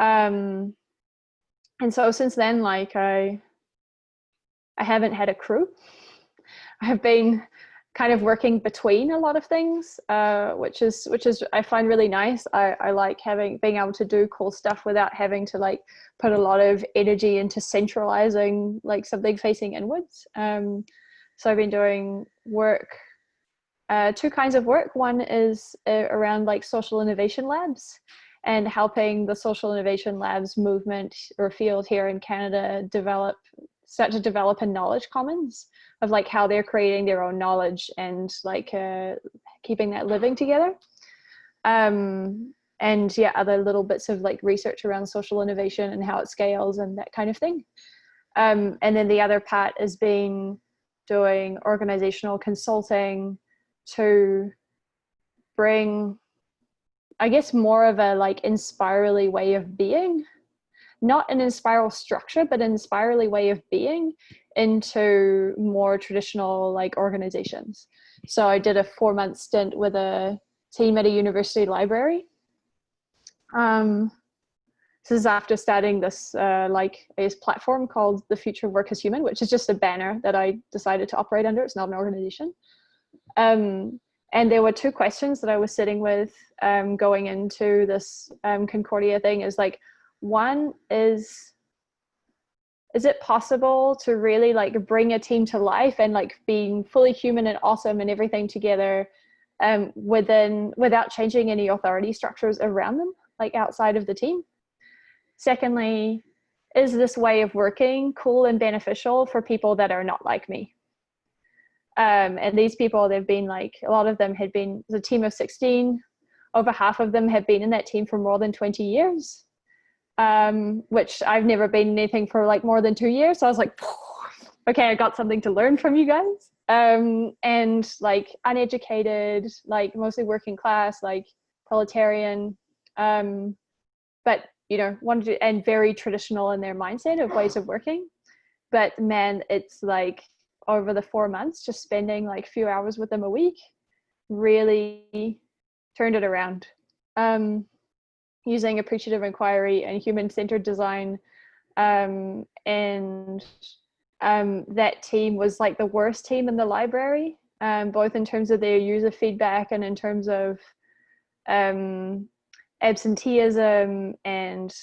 Um, and so since then, like I haven't had a crew. I've been kind of working between a lot of things, which is I find really nice. I like being able to do cool stuff without having to like put a lot of energy into centralizing like something facing inwards. So I've been doing work, two kinds of work. One is around like social innovation labs and helping the social innovation labs movement or field here in Canada start to develop a knowledge commons of like how they're creating their own knowledge and like keeping that living together. And yeah, other little bits of like research around social innovation and how it scales and that kind of thing. And then the other part has been doing organizational consulting to bring, I guess, more of a like inspirally way of being, not an Enspiral structure, but an Enspirally way of being into more traditional like organizations. So I did a 4-month stint with a team at a university library. This is after starting this like a platform called The Future of Work is Human, which is just a banner that I decided to operate under. It's not an organization. And there were 2 questions that I was sitting with going into this Concordia thing is like, one is it possible to really like bring a team to life and like being fully human and awesome and everything together without changing any authority structures around them, like outside of the team? Secondly, is this way of working cool and beneficial for people that are not like me? And these people, they've been like, a lot of them had been, a team of 16, over half of them have been in that team for more than 20 years. Which I've never been in anything for like more than 2 years. So I was like, okay, I got something to learn from you guys. And like uneducated, like mostly working class, like proletarian, but you know, wanted to, and very traditional in their mindset of ways of working. But man, it's like over the 4 months, just spending like a few hours with them a week really turned it around. Using appreciative inquiry and human-centered design, and that team was like the worst team in the library, both in terms of their user feedback and in terms of absenteeism and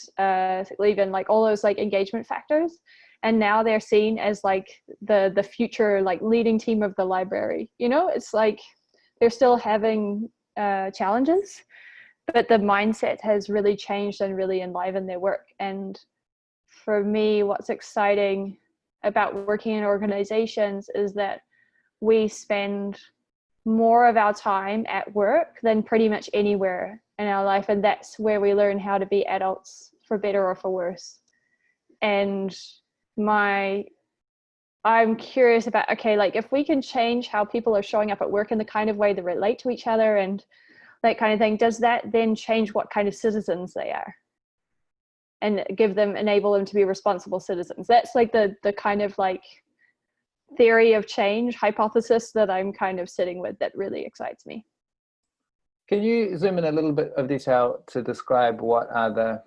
even like all those like engagement factors. And now they're seen as like the future like leading team of the library. You know, it's like they're still having challenges, but the mindset has really changed and really enlivened their work. And for me, what's exciting about working in organizations is that we spend more of our time at work than pretty much anywhere in our life. And that's where we learn how to be adults, for better or for worse. And I'm curious about, okay, like if we can change how people are showing up at work in the kind of way they relate to each other and that kind of thing, does that then change what kind of citizens they are and enable them to be responsible citizens? That's like the kind of like theory of change hypothesis that I'm kind of sitting with that really excites me. Can you zoom in a little bit of detail to describe what are the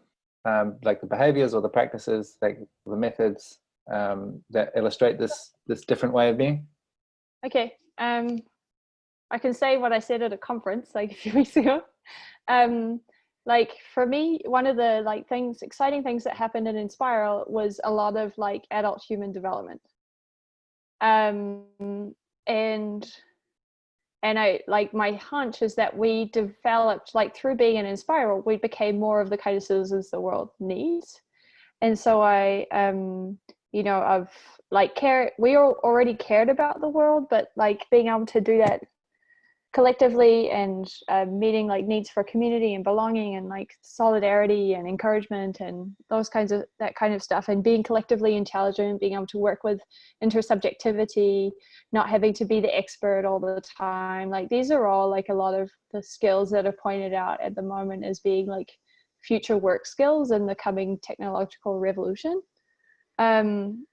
like the behaviors or the practices, like the methods that illustrate this different way of being? Okay. I can say what I said at a conference like a few weeks ago. Like for me, one of the like exciting things that happened in Enspiral was a lot of like adult human development. And I like, my hunch is that we developed, like through being in Enspiral, we became more of the kind of citizens the world needs. And so you know, I've like we already cared about the world, but like being able to do that collectively and meeting like needs for community and belonging and like solidarity and encouragement and that kind of stuff, and being collectively intelligent, being able to work with intersubjectivity, not having to be the expert all the time. Like these are all like a lot of the skills that are pointed out at the moment as being like future work skills in the coming technological revolution. And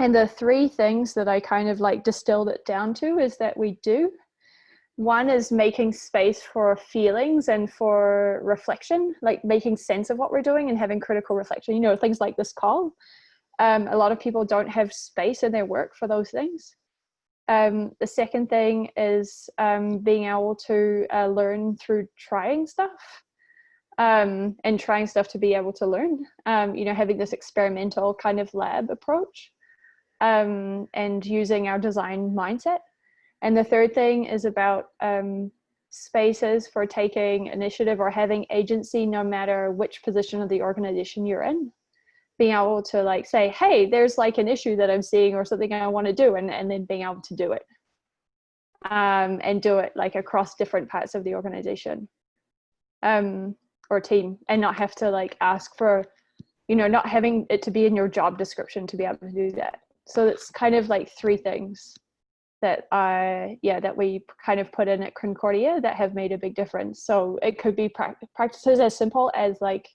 the 3 things that I kind of like distilled it down to is that we do one is making space for feelings and for reflection, like making sense of what we're doing and having critical reflection, you know, things like this call. A lot of people don't have space in their work for those things. The second thing is being able to learn through trying stuff, and trying stuff to be able to learn, you know, having this experimental kind of lab approach, and using our design mindset. And the third thing is about spaces for taking initiative or having agency, no matter which position of the organization you're in. Being able to like say, hey, there's like an issue that I'm seeing or something I want to do, and then being able to do it, and do it like across different parts of the organization, or team, and not have to like ask for, you know, not having it to be in your job description to be able to do that. So it's kind of like three things that that we kind of put in at Concordia that have made a big difference. So it could be practices as simple as like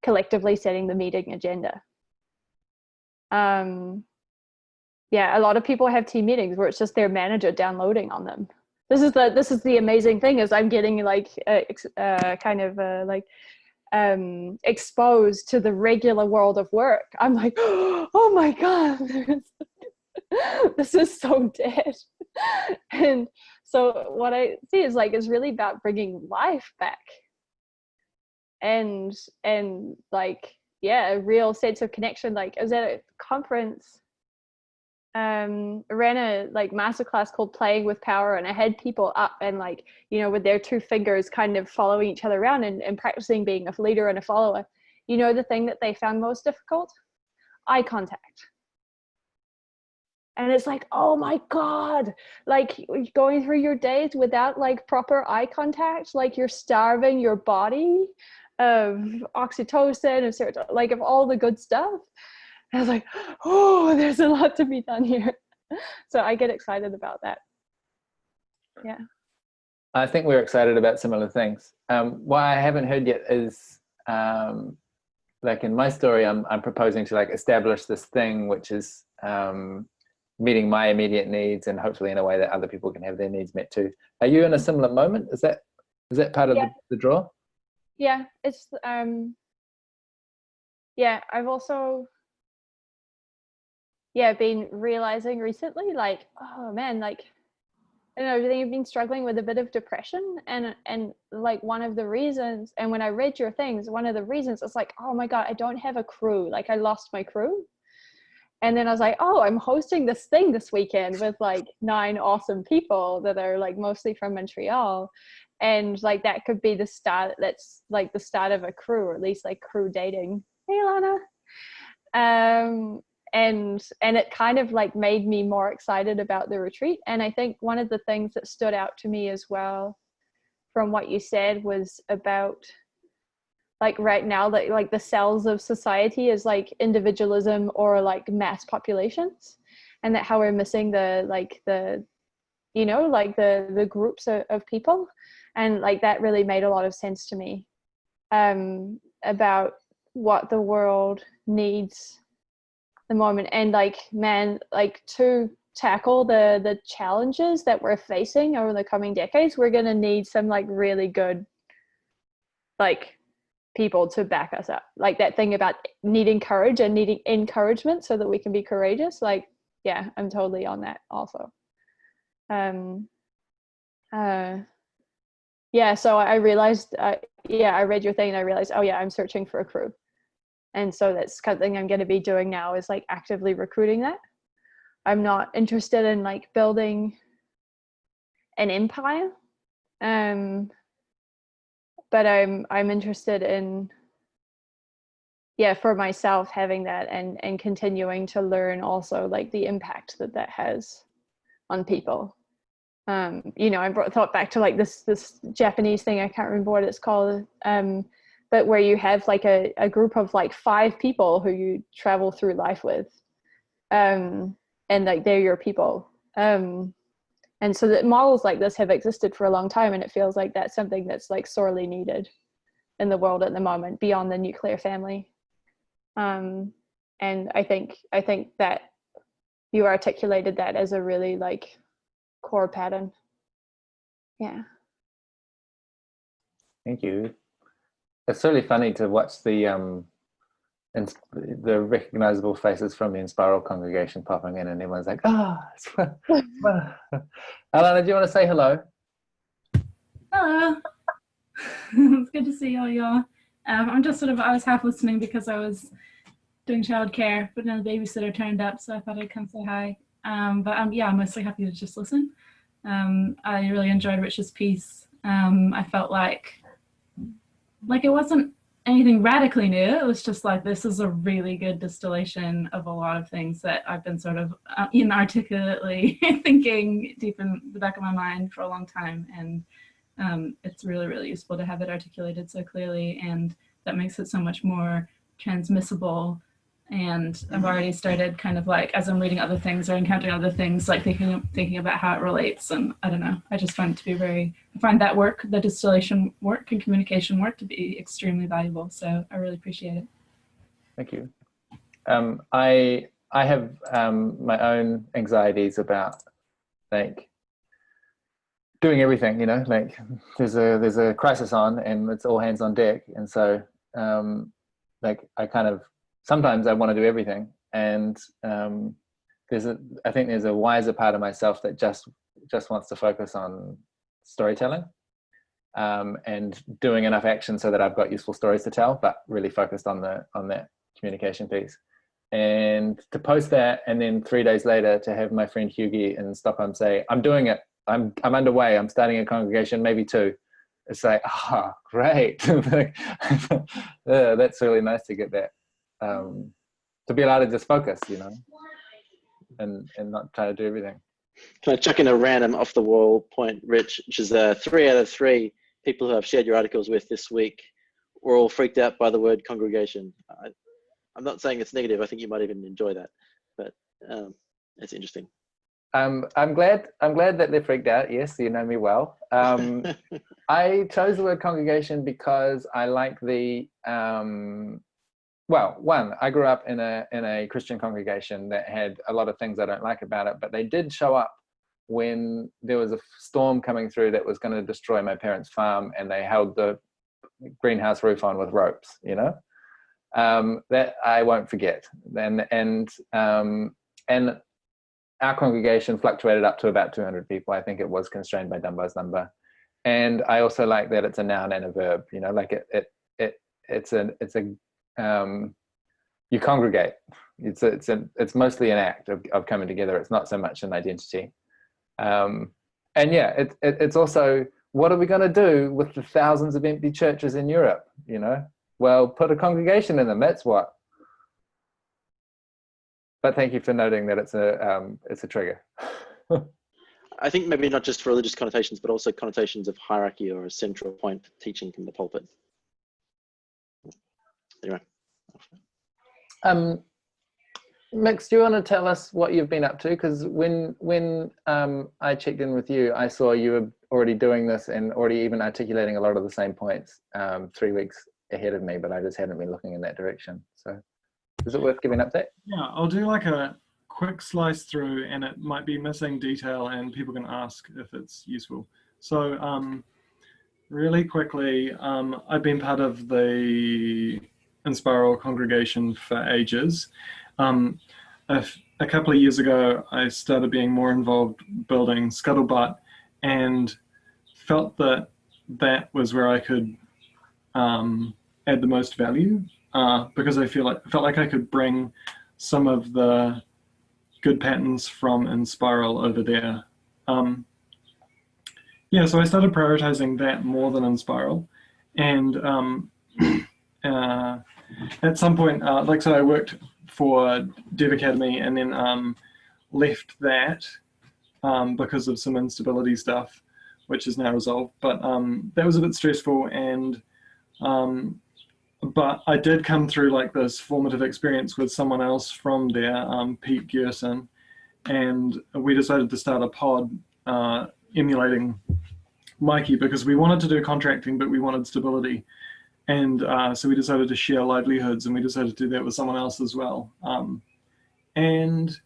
collectively setting the meeting agenda. Yeah, a lot of people have team meetings where it's just their manager downloading on them. This is the amazing thing, is I'm getting like exposed to the regular world of work. I'm like, oh my god, this is so dead. And so what I see is like, it's really about bringing life back, and like, yeah, a real sense of connection. Like I was at a conference, ran a like masterclass called Playing with Power, and I had people up and like, you know, with their two fingers kind of following each other around, and practicing being a leader and a follower. You know, the thing that they found most difficult? Eye contact. And it's like, oh my god, like going through your days without like proper eye contact, like you're starving your body of oxytocin and serotonin, like of all the good stuff. And I was like, oh, there's a lot to be done here. So I get excited about that. Yeah. I think we're excited about similar things. What I haven't heard yet is, like in my story, I'm proposing to like establish this thing which is meeting my immediate needs, and hopefully in a way that other people can have their needs met too. Are you in a similar moment? Is that part of the draw? Yeah, it's yeah, I've also been realizing recently, like, oh man, like, I don't know, I think I've been struggling with a bit of depression, and like one of the reasons, and when I read your things, one of the reasons, it's like, oh my god, I don't have a crew, like I lost my crew. And then I was like, oh, I'm hosting this thing this weekend with like 9 awesome people that are like mostly from Montreal, and like that could be the start, that's like the start of a crew, or at least like crew dating. Hey Lana. And it kind of like made me more excited about the retreat. And I think one of the things that stood out to me as well from what you said was about like right now, that like the cells of society is like individualism or like mass populations, and that how we're missing the like the, you know, like the groups of people. And like that really made a lot of sense to me, about what the world needs the moment. And like, man, like to tackle the challenges that we're facing over the coming decades, we're going to need some like really good like people to back us up, like that thing about needing courage and needing encouragement so that we can be courageous. Like, yeah, I'm totally on that also. Yeah, so I realized, I read your thing and I realized, oh yeah, I'm searching for a crew. And so that's something I'm going to be doing now, is like actively recruiting that. I'm not interested in like building an empire, but I'm interested in, for myself, having that and continuing to learn also like the impact that has on people. You know, I thought back to like this Japanese thing, I can't remember what it's called, but where you have like a group of like 5 people who you travel through life with, and like they're your people. And so that models like this have existed for a long time, and it feels like that's something that's like sorely needed in the world at the moment, beyond the nuclear family. And I think that you articulated that as a really like core pattern. Yeah. Thank you. It's really funny to watch the recognizable faces from the Enspiral congregation popping in, and everyone's like, "Ah, Alana, do you want to say hello?" Hello. It's good to see all y'all. I'm just I was half listening because I was doing childcare, but then the babysitter turned up, so I thought I'd come say hi. Yeah, I'm mostly happy to just listen. I really enjoyed Rich's piece. I felt like it wasn't anything radically new. It was just like, this is a really good distillation of a lot of things that I've been sort of inarticulately thinking deep in the back of my mind for a long time. And it's really, really useful to have it articulated so clearly, and that makes it so much more transmissible. And I've already started kind of like, as I'm reading other things or encountering other things, like thinking about how it relates. And I don't know, I just find it to be I find that work, the distillation work and communication work, to be extremely valuable. So I really appreciate it. Thank you. I have my own anxieties about like doing everything, you know, like there's a crisis on and it's all hands on deck. And so like I kind of, sometimes I want to do everything. And I think there's a wiser part of myself that just wants to focus on storytelling and doing enough action so that I've got useful stories to tell, but really focused on that communication piece. And to post that, and then 3 days later to have my friend Hughie in Stockholm say, "I'm doing it. I'm underway. I'm starting a congregation, maybe 2." It's like, oh, great. Yeah, that's really nice to get that. To be allowed to just focus, you know, and not try to do everything. Can I chuck in a random off the wall point, Rich, which is 3 out of 3 people who I've shared your articles with this week were all freaked out by the word congregation. I'm not saying it's negative. I think you might even enjoy that, but it's interesting. I'm glad that they're freaked out. Yes, you know me well. I chose the word congregation because I like the well, one, I grew up in a Christian congregation that had a lot of things I don't like about it, but they did show up when there was a storm coming through that was going to destroy my parents' farm, and they held the greenhouse roof on with ropes, you know. That I won't forget. And our congregation fluctuated up to about 200 people. I think it was constrained by Dunbar's number. And I also like that it's a noun and a verb, you know, like it's you congregate. It's mostly an act of coming together. It's not so much an identity. And yeah, it's also, what are we going to do with the thousands of empty churches in Europe, you know? Well, put a congregation in them, that's what. But thank you for noting that it's a trigger. I think maybe not just for religious connotations, but also connotations of hierarchy or a central point teaching from the pulpit. Anyway. Mix, do you want to tell us what you've been up to? Because when I checked in with you, I saw you were already doing this and already even articulating a lot of the same points 3 weeks ahead of me, but I just hadn't been looking in that direction. So is it worth giving an update? Yeah, I'll do like a quick slice through, and it might be missing detail and people can ask if it's useful. So really quickly, I've been part of the Enspiral congregation for ages. A couple of years ago, I started being more involved building Scuttlebutt, and felt that that was where I could add the most value, because I felt like I could bring some of the good patterns from Enspiral over there. Yeah, so I started prioritizing that more than Enspiral, and at some point, like I said, I worked for Dev Academy and then left that because of some instability stuff, which is now resolved. But that was a bit stressful, and but I did come through like this formative experience with someone else from there, Pete Gerson, and we decided to start a pod emulating Mikey because we wanted to do contracting, but we wanted stability. And so we decided to share livelihoods, and we decided to do that with someone else as well. And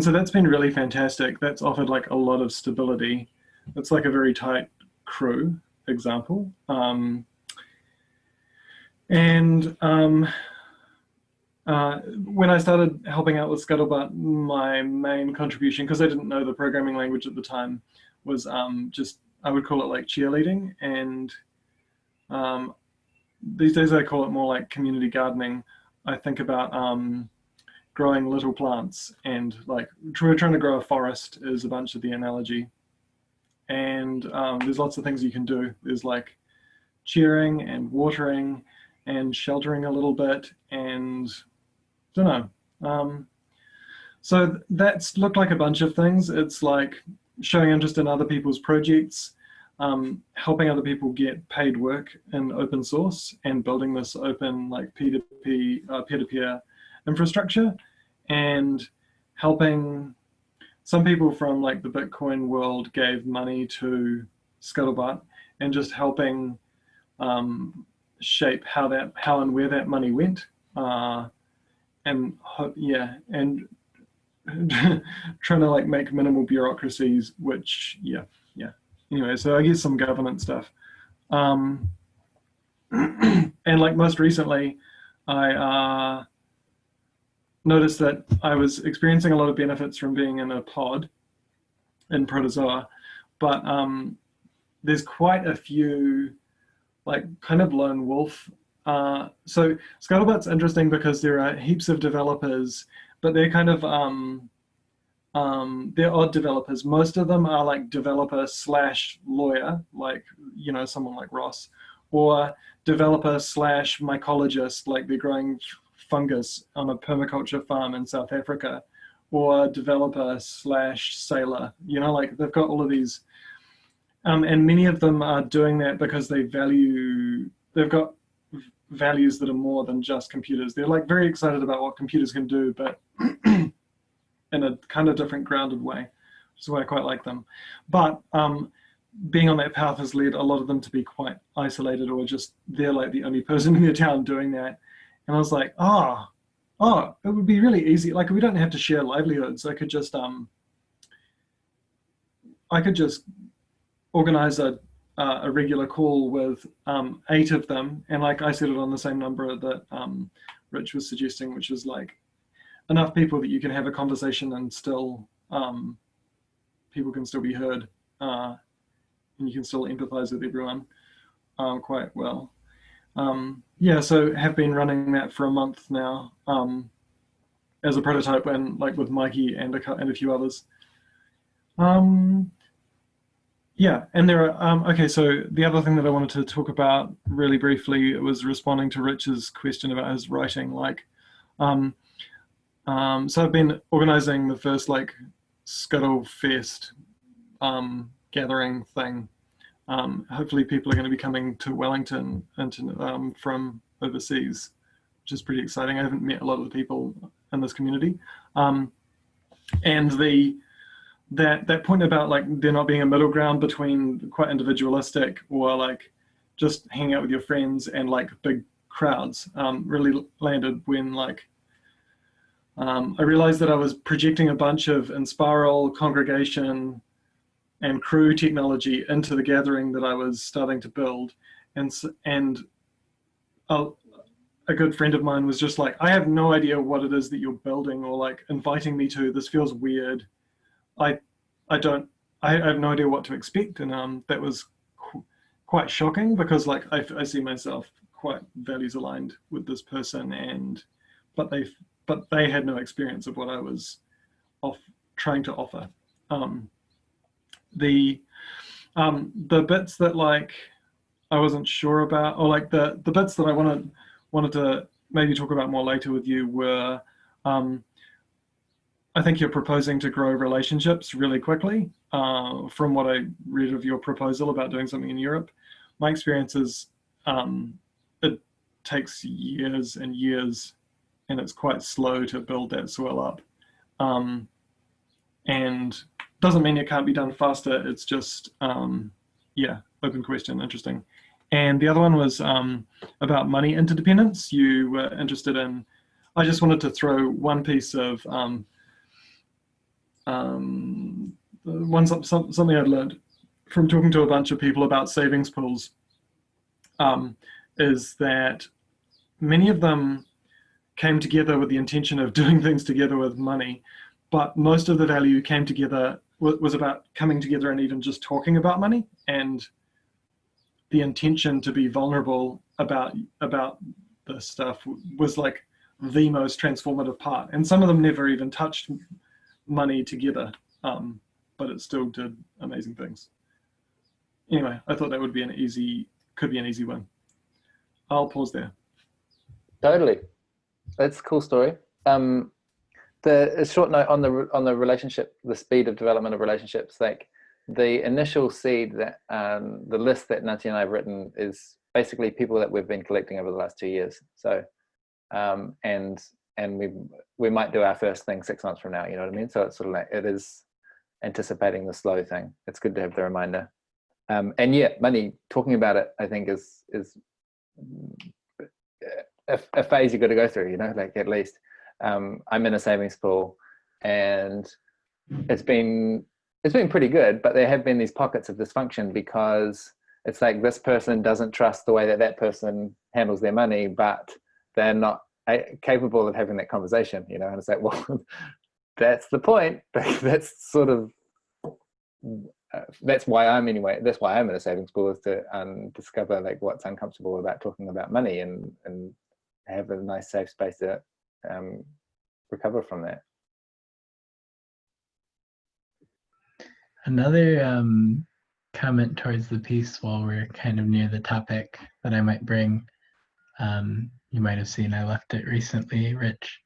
so that's been really fantastic. That's offered like a lot of stability. it's like a very tight crew example. When I started helping out with Scuttlebutt, my main contribution, because I didn't know the programming language at the time, was just, I would call it like cheerleading. And these days I call it more like community gardening. I think about growing little plants, and like trying to grow a forest is a bunch of the analogy. And there's lots of things you can do. There's like cheering and watering and sheltering a little bit, and don't know. So that's looked like a bunch of things. It's like showing interest in other people's projects, helping other people get paid work in open source, and building this open like peer-to-peer infrastructure, and helping some people from like the Bitcoin world gave money to Scuttlebutt, and just helping shape how and where that money went, and trying to like make minimal bureaucracies, which anyway, so I guess some governance stuff. And like most recently, I noticed that I was experiencing a lot of benefits from being in a pod in Protozoa, but there's quite a few like kind of lone wolf. So Scuttlebutt's interesting because there are heaps of developers, but they're kind of they're odd developers. Most of them are like developer / lawyer, like, you know, someone like Ross, or developer / mycologist, like they're growing fungus on a permaculture farm in South Africa, or developer / sailor, you know, like they've got all of these. And many of them are doing that because they've got values that are more than just computers. They're like very excited about what computers can do, but in a kind of different grounded way, which is why I quite like them. But being on that path has led a lot of them to be quite isolated, or just they're like the only person in their town doing that. And I was like, oh, it would be really easy. Like, we don't have to share livelihoods. I could just organize a regular call with 8 of them, and like I set it on the same number that Rich was suggesting, which is like enough people that you can have a conversation and still people can still be heard, and you can still empathize with everyone quite well. So have been running that for a month now as a prototype, and like with Mikey and a few others. And there are, okay, so the other thing that I wanted to talk about really briefly was responding to Rich's question about his writing. Like, so I've been organizing the first like Scuttlefest gathering thing. Hopefully people are going to be coming to Wellington from overseas, which is pretty exciting. I haven't met a lot of the people in this community. And that point about like there not being a middle ground between quite individualistic or like just hanging out with your friends and like big crowds really landed when like I realized that I was projecting a bunch of Enspiral, congregation, and crew technology into the gathering that I was starting to build, and a good friend of mine was just like, I have no idea what it is that you're building or like inviting me to. This feels weird. I have no idea what to expect, and that was quite shocking, because like I see myself quite values aligned with this person, but they had no experience of what I was trying to offer. The bits that like I wasn't sure about, or like the bits that I wanted to maybe talk about more later with you were, I think you're proposing to grow relationships really quickly. From what I read of your proposal about doing something in Europe, my experience is it takes years and years, and it's quite slow to build that soil up. And doesn't mean it can't be done faster. It's just, open question, interesting. And the other one was about money interdependence. You were interested in, I just wanted to throw one piece of something I'd learned from talking to a bunch of people about savings pools is that many of them came together with the intention of doing things together with money, but most of the value came together was about coming together and even just talking about money, and the intention to be vulnerable about this stuff was like the most transformative part. And some of them never even touched money together, but it still did amazing things. Anyway, I thought that could be an easy one. I'll pause there. Totally. That's a cool story. The short note on the relationship, the speed of development of relationships, like the initial seed that the list that Nancy and I have written is basically people that we've been collecting over the last 2 years. So, and we might do our first thing 6 months from now. You know what I mean? So it's sort of like, it is anticipating the slow thing. It's good to have the reminder. And yeah, money, talking about it, I think is a phase you've got to go through, you know, like at least. I'm in a savings pool and it's been pretty good, but there have been these pockets of dysfunction because it's like this person doesn't trust the way that person handles their money, but they're not capable of having that conversation, you know. And it's like, well, that's the point. That's sort of that's why I'm in a savings pool, is to discover like what's uncomfortable about talking about money and have a nice safe space to recover from that. Another comment towards the piece while we're kind of near the topic that I might bring. You might have seen I left it recently, Rich.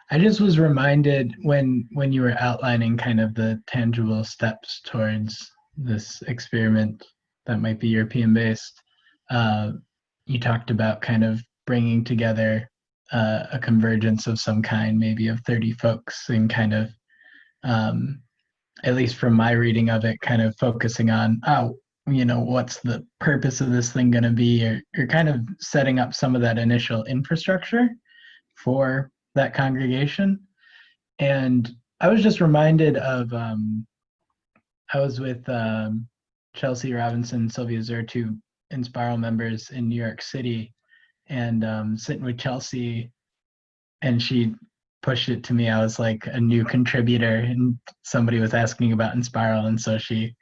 I just was reminded when you were outlining kind of the tangible steps towards this experiment that might be European based. You talked about kind of bringing together a convergence of some kind, maybe of 30 folks, and kind of, at least from my reading of it, kind of focusing on, you know, what's the purpose of this thing going to be, or kind of setting up some of that initial infrastructure for that congregation. And I was just reminded of, I was with Chelsea Robinson, Sylvia Zur, two Enspiral members in New York City, and sitting with Chelsea, and she pushed it to me. I was like a new contributor, and somebody was asking about Enspiral, and so she,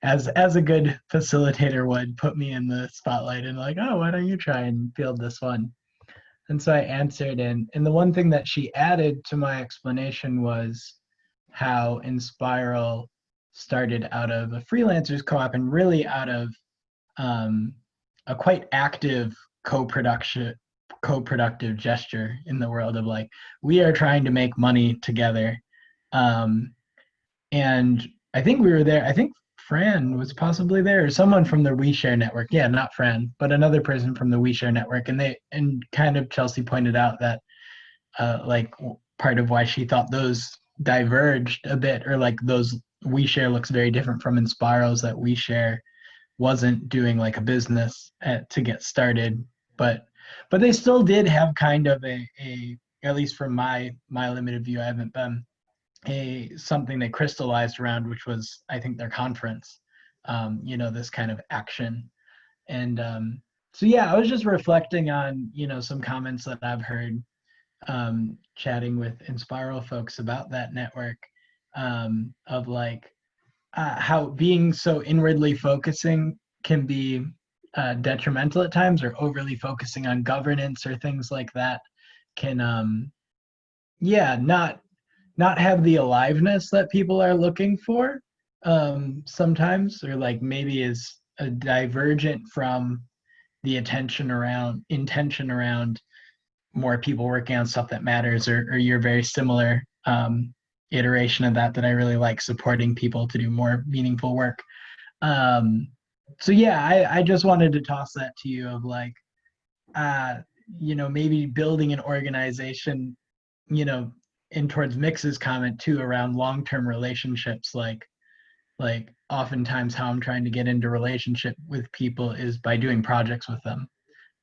as a good facilitator would, put me in the spotlight and like, oh, why don't you try and field this one? And so I answered, and the one thing that she added to my explanation was how Enspiral started out of a freelancers co-op and really out of a quite active co-productive gesture in the world of like, we are trying to make money together. And I think we were there. I think Fran was possibly there, or someone from the WeShare network. Yeah, not Fran, but another person from the WeShare network. And kind of Chelsea pointed out that like part of why she thought those diverged a bit, or like those WeShare looks very different from Enspiral's, that WeShare wasn't doing like a business to get started, but they still did have kind of a at least from my limited view, I haven't been, something they crystallized around, which was, I think, their conference, you know, this kind of action. And so yeah, I was just reflecting on, you know, some comments that I've heard chatting with Enspiral folks about that network, of like how being so inwardly focusing can be detrimental at times, or overly focusing on governance or things like that can yeah, not have the aliveness that people are looking for sometimes, or like maybe is a divergent from the intention around more people working on stuff that matters, or your very similar iteration of that I really like, supporting people to do more meaningful work. So yeah, I just wanted to toss that to you of like, you know, maybe building an organization, you know, in towards Mix's comment too around long-term relationships, like oftentimes how I'm trying to get into relationship with people is by doing projects with them.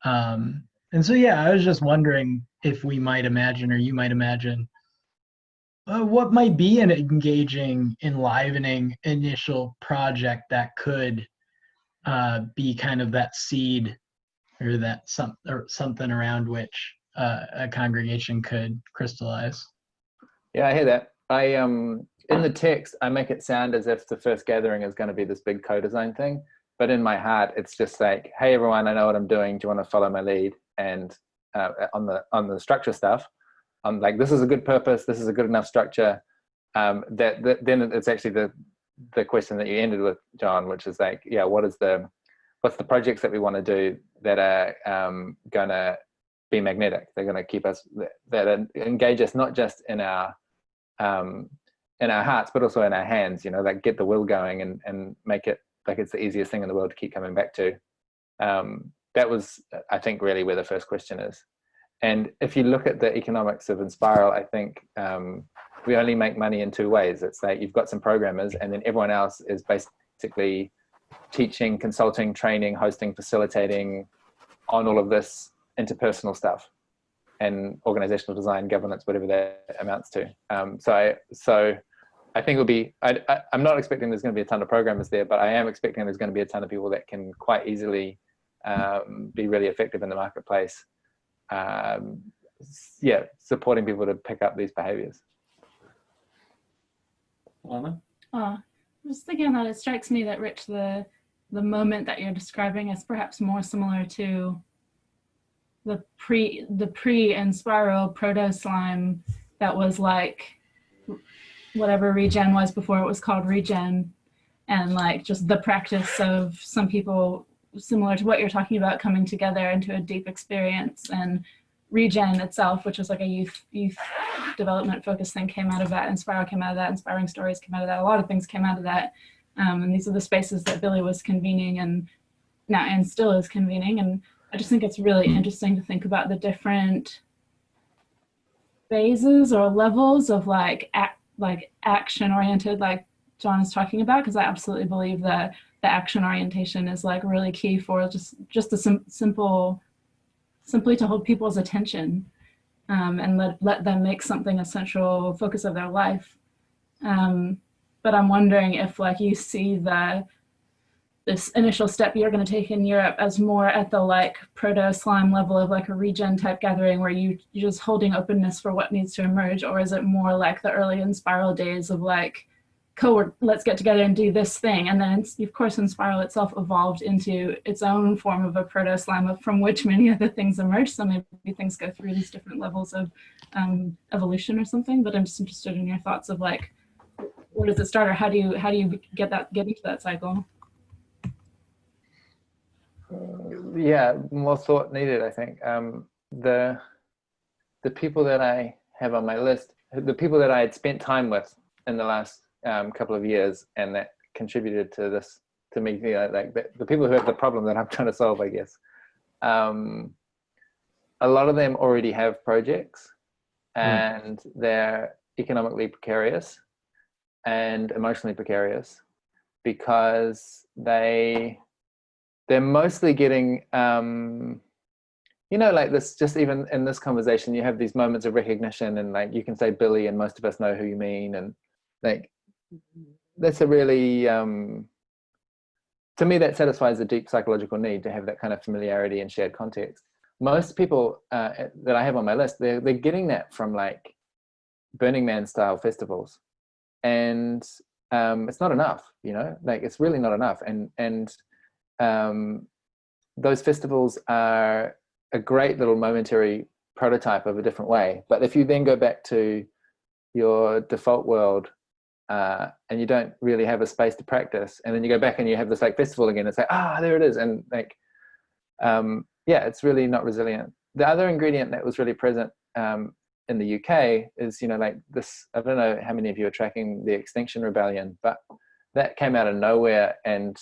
And so yeah, I was just wondering if we might imagine, or you might imagine, what might be an engaging, enlivening initial project that could be kind of that seed or that something around which a congregation could crystallize? Yeah, I hear that. In the text, I make it sound as if the first gathering is going to be this big co-design thing, but in my heart, it's just like, hey, everyone, I know what I'm doing. Do you want to follow my lead? And on the structure stuff, I'm like, this is a good purpose. This is a good enough structure. Then it's actually the question that you ended with, John, which is like, yeah, what's the projects that we want to do that are gonna be magnetic? They're gonna keep us, that engage us not just in our hearts, but also in our hands. You know, like get the will going and make it like it's the easiest thing in the world to keep coming back to. That was, I think, really where the first question is. And if you look at the economics of Enspiral, I think we only make money in two ways. It's like you've got some programmers, and then everyone else is basically teaching, consulting, training, hosting, facilitating on all of this interpersonal stuff and organizational design, governance, whatever that amounts to. So I think it'll be, I'm not expecting there's going to be a ton of programmers there, but I am expecting there's going to be a ton of people that can quite easily be really effective in the marketplace. Yeah, supporting people to pick up these behaviors. Lana? I was thinking that it strikes me that, Rich, the moment that you're describing is perhaps more similar to the pre-Enspiral proto-slime that was like whatever regen was before it was called regen, and like just the practice of some people similar to what you're talking about coming together into a deep experience. And regen itself, which was like a youth development focused thing, came out of that. Enspiral came out of that. Inspiring Stories came out of that. A lot of things came out of that. And these are the spaces that Billy was convening and still is convening. And I just think it's really interesting to think about the different phases or levels of like action oriented, like John is talking about, because I absolutely believe that the action orientation is like really key for just a simply to hold people's attention and let them make something a central focus of their life. But I'm wondering if like you see this initial step you're going to take in Europe as more at the like proto-slime level of like a regen type gathering where you're just holding openness for what needs to emerge, or is it more like the early Enspiral days of like, let's get together and do this thing? And then of course Enspiral itself evolved into its own form of a proto-slime from which many other things emerged. So maybe things go through these different levels of evolution or something. But I'm just interested in your thoughts of like, where does it start, or how do you get into that cycle? Yeah, more thought needed, I think. The people that I have on my list, the people that I had spent time with in the last couple of years, and that contributed to this, to me, you know, like the people who have the problem that I'm trying to solve, I guess. A lot of them already have projects, and they're economically precarious and emotionally precarious because they're mostly getting, you know, like this, just even in this conversation, you have these moments of recognition, and like you can say Billy and most of us know who you mean. And like, that's a really, to me, that satisfies a deep psychological need to have that kind of familiarity and shared context. Most people that I have on my list, they're getting that from like Burning Man style festivals. And it's not enough, you know, like it's really not enough. And those festivals are a great little momentary prototype of a different way. But if you then go back to your default world and you don't really have a space to practice, and then you go back and you have this like festival again, it's like, there it is. And like, yeah, it's really not resilient. The other ingredient that was really present in the UK is, you know, like this, I don't know how many of you are tracking the Extinction Rebellion, but that came out of nowhere and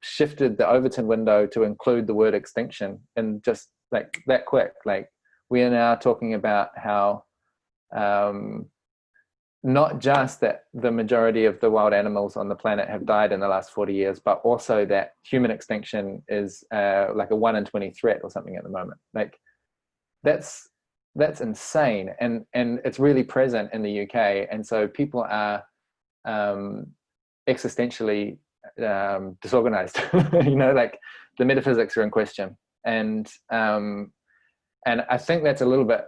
shifted the Overton window to include the word extinction, and just like that quick. Like, we are now talking about how not just that the majority of the wild animals on the planet have died in the last 40 years, but also that human extinction is like a 1 in 20 threat or something at the moment. Like, that's that's insane, and it's really present in the UK, and so people are existentially disorganized. You know, like the metaphysics are in question, and I think that's a little bit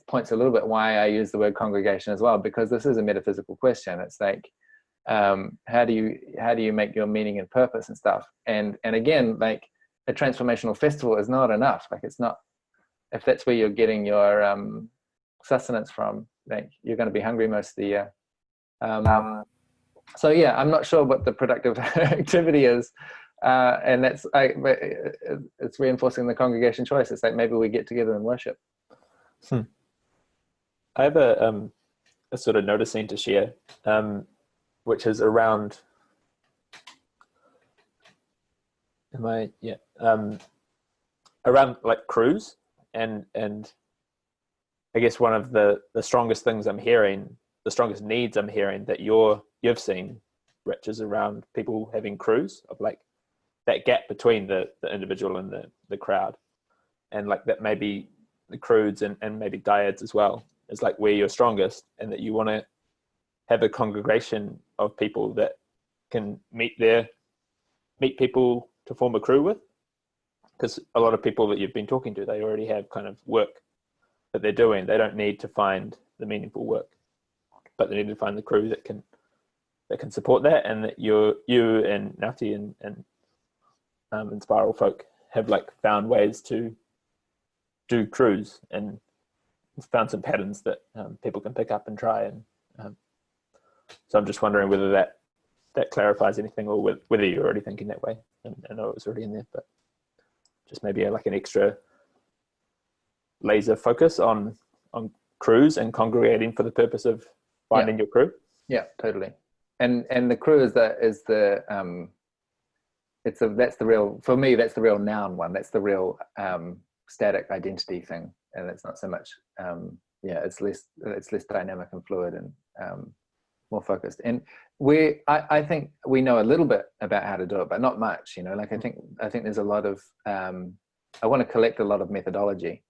points a little bit why I use the word congregation as well, because this is a metaphysical question. It's like, how do you make your meaning and purpose and stuff, and again, like a transformational festival is not enough. Like, it's not, if that's where you're getting your sustenance from, like you're going to be hungry most of the year. So yeah, I'm not sure what the productive activity is, and it's reinforcing the congregation choice. It's like, maybe we get together and worship. I have a sort of noticing to share, which is around. Around like crews, and I guess one of the strongest things I'm hearing, the strongest needs I'm hearing that you've seen, Rich, is around people having crews, of like that gap between the individual and the crowd, and like that maybe the crews and maybe dyads as well is like where you're strongest, and that you want to have a congregation of people that can meet people to form a crew with, because a lot of people that you've been talking to, they already have kind of work that they're doing. They don't need to find the meaningful work, but they need to find the crew that can support that, and that you and Ngati and Enspiral folk have like found ways to do crews and found some patterns that people can pick up and try. And so I'm just wondering whether that clarifies anything, or whether you're already thinking that way. And I know it was already in there, but just maybe like an extra laser focus on crews and congregating for the purpose of finding your crew. Yeah, totally. And the crew that's the real, for me, that's the real noun one. That's the real static identity thing, and it's not so much it's less dynamic and fluid, and more focused. And I think we know a little bit about how to do it, but not much, you know. Like I think there's a lot of I want to collect a lot of methodology,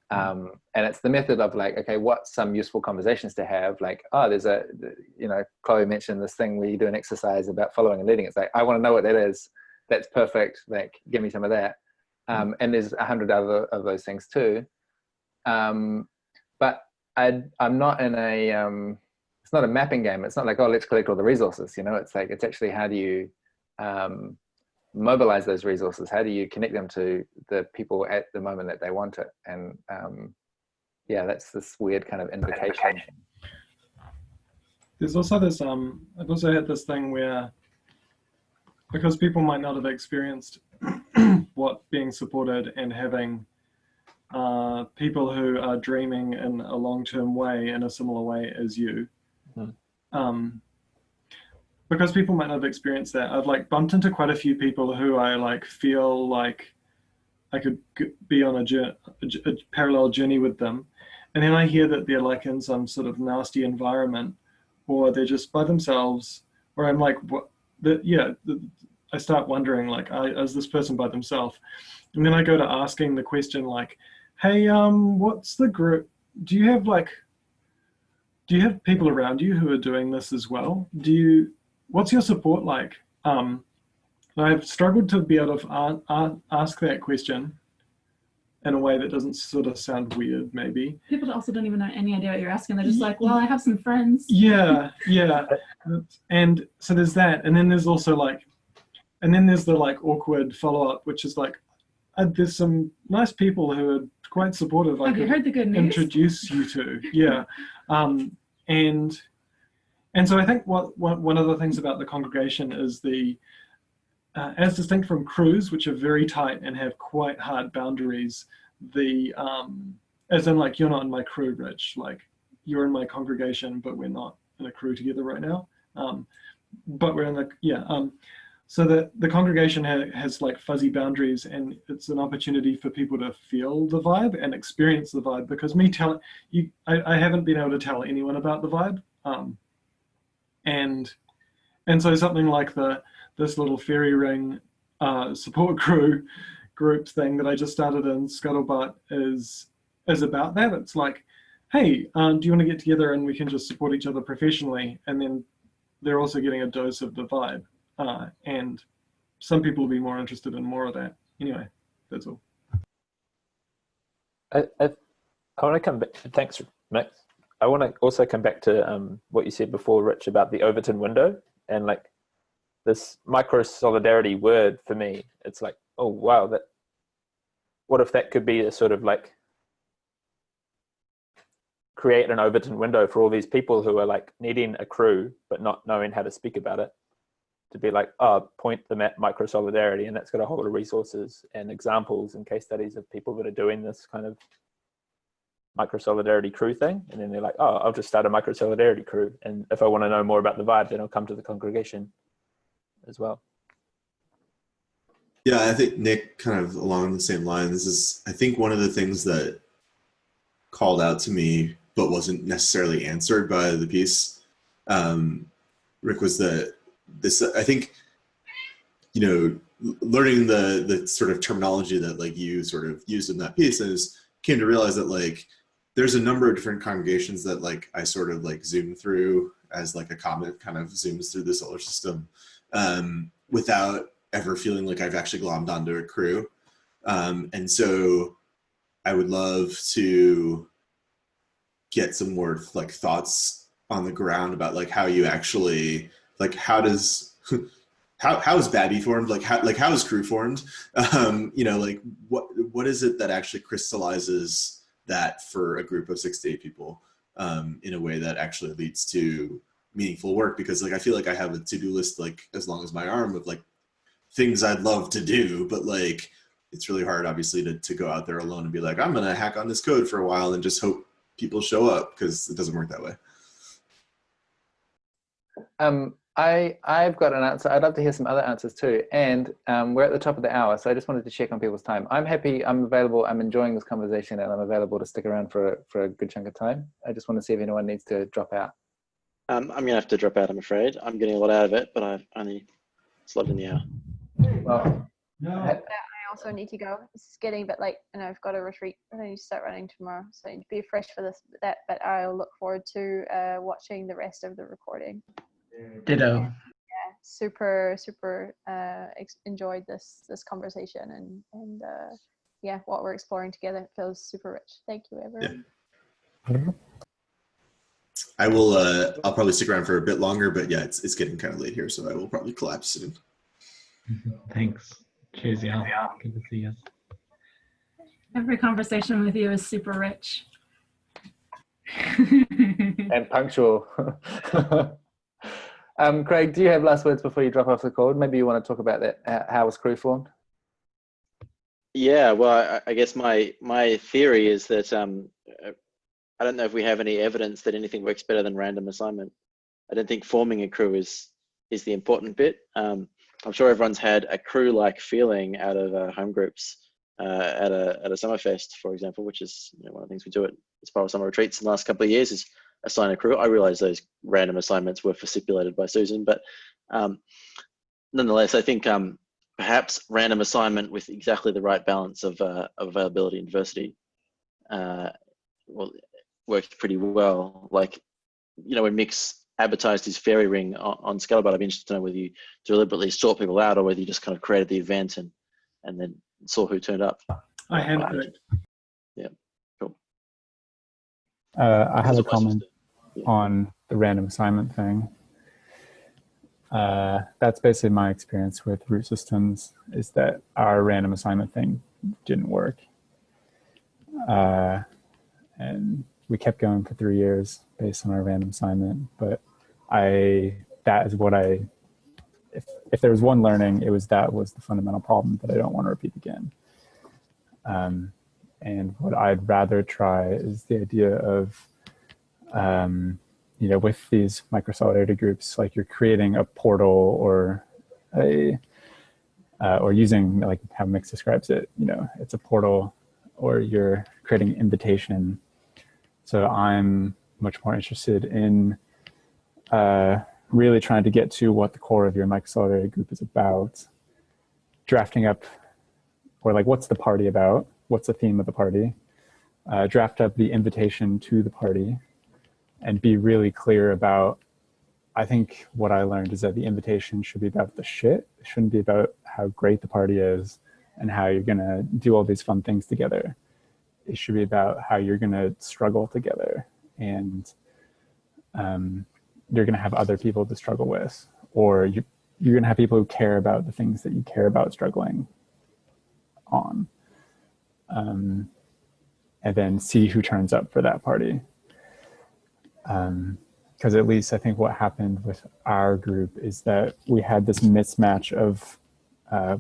and it's the method of like, okay, what's some useful conversations to have? Like, there's Chloe mentioned this thing where you do an exercise about following and leading. It's like, I want to know what that is. That's perfect. Like, give me some of that. And there's 100 other of those things too. But I'm not in a it's not a mapping game. It's not like, let's collect all the resources, you know. It's like, it's actually, how do you mobilize those resources? How do you connect them to the people at the moment that they want it? And that's this weird kind of invitation. There's also this, I've also had this thing where, because people might not have experienced what being supported and having people who are dreaming in a long-term way, in a similar way as you, because people might not have experienced that, I've like bumped into quite a few people who I like feel like I could be on a parallel journey with them, and then I hear that they're like in some sort of nasty environment, or they're just by themselves, or I'm like, what? I start wondering, like, is this person by themselves? And then I go to asking the question like, hey, what's the group? Do you have people around you who are doing this as well? What's your support like? I've struggled to be able to ask that question in a way that doesn't sort of sound weird, maybe. People also don't even know any idea what you're asking. They're just like, well, I have some friends. Yeah. And so there's that. And then there's also like, the like awkward follow-up, which is like, there's some nice people who are quite supportive. Have you heard the good news? Introduce you to, yeah. And so I think one of the things about the congregation is as distinct from crews, which are very tight and have quite hard boundaries, as in like, you're not in my crew, Rich, like you're in my congregation, but we're not in a crew together right now. But we're in so the congregation has like fuzzy boundaries, and it's an opportunity for people to feel the vibe and experience the vibe, because I haven't been able to tell anyone about the vibe. And so something like this little fairy ring support group thing that I just started in Scuttlebutt is is about that. It's like, hey, do you want to get together and we can just support each other professionally? And then they're also getting a dose of the vibe. And some people will be more interested in more of that. Anyway, that's all. I want to come back. Thanks, Max. I want to also come back to what you said before, Rich, about the Overton window and like this micro solidarity word for me. It's like, oh wow, that. What if that could be a sort of like create an Overton window for all these people who are like needing a crew but not knowing how to speak about it, to be like, oh, point them at micro solidarity, and that's got a whole lot of resources and examples and case studies of people that are doing this kind of micro solidarity crew thing. And then they're like, oh, I'll just start a micro solidarity crew, and if I want to know more about the vibe, then I'll come to the congregation as well. Yeah, I think Nick, kind of along the same line, this is, I think, one of the things that called out to me but wasn't necessarily answered by the piece, Rick, was that this, I think, you know, learning the sort of terminology that like you sort of used in that piece, I just came to realize that like there's a number of different congregations that like I sort of like zoom through as like a comet kind of zooms through the solar system without ever feeling like I've actually glommed onto a crew. And so I would love to get some more like thoughts on the ground about like how you actually, like how does, how is Babby formed? Like how is crew formed? You know, like what is it that actually crystallizes that for a group of 6 to 8 people in a way that actually leads to meaningful work? Because like I feel like I have a to-do list like as long as my arm of like things I'd love to do, but like it's really hard obviously to go out there alone and be like, I'm gonna hack on this code for a while and just hope people show up, because it doesn't work that way. I've got an answer. I'd love to hear some other answers too. And we're at the top of the hour, so I just wanted to check on people's time. I'm happy, I'm available, I'm enjoying this conversation, and I'm available to stick around for a good chunk of time. I just want to see if anyone needs to drop out. I'm going to have to drop out, I'm afraid. I'm getting a lot out of it, but I've only slotted in the hour. Well, I also need to go. It's getting a bit late and I've got a retreat and I need to start running tomorrow. So I need to be fresh for that, but I'll look forward to watching the rest of the recording. Ditto. Yeah, super enjoyed this conversation and yeah, what we're exploring together feels super rich. Thank you, everyone. Yeah. I will I'll probably stick around for a bit longer, but yeah, it's getting kind of late here, so I will probably collapse soon. Thanks. Cheers, y'all. Good to see you. Every conversation with you is super rich. and punctual. Craig, do you have last words before you drop off the call? Maybe you want to talk about that, how was crew formed? Yeah, well, I guess my theory is that I don't know if we have any evidence that anything works better than random assignment. I don't think forming a crew is the important bit. I'm sure everyone's had a crew-like feeling out of home groups at a Summerfest, for example, which is one of the things we do as part of summer retreats in the last couple of years is assign a crew. I realize those random assignments were facilitated by Susan, but nonetheless, I think perhaps random assignment with exactly the right balance of availability and diversity works pretty well. Like, when Mick's advertised his fairy ring on Scalabot, I'd be interested to know whether you deliberately sought people out or whether you just kind of created the event and then saw who turned up. I handpicked. Yeah, cool. I have a comment on the random assignment thing. That's basically my experience with root systems, is that our random assignment thing didn't work. And we kept going for 3 years based on our random assignment, but that is what if there was one learning, that was the fundamental problem that I don't want to repeat again. And what I'd rather try is the idea of, with these micro-solidarity groups, like you're creating a portal or using, like how Mix describes it, it's a portal, or you're creating an invitation. So I'm much more interested in really trying to get to what the core of your micro-solidarity group is about, drafting up, or like what's the party about, what's the theme of the party, draft up the invitation to the party and be really clear about, I think what I learned is that the invitation should be about the shit. It shouldn't be about how great the party is and how you're gonna do all these fun things together. It should be about how you're gonna struggle together, and you're gonna have other people to struggle with, or you're gonna have people who care about the things that you care about struggling on. And then see who turns up for that party. Because at least I think what happened with our group is that we had this mismatch of,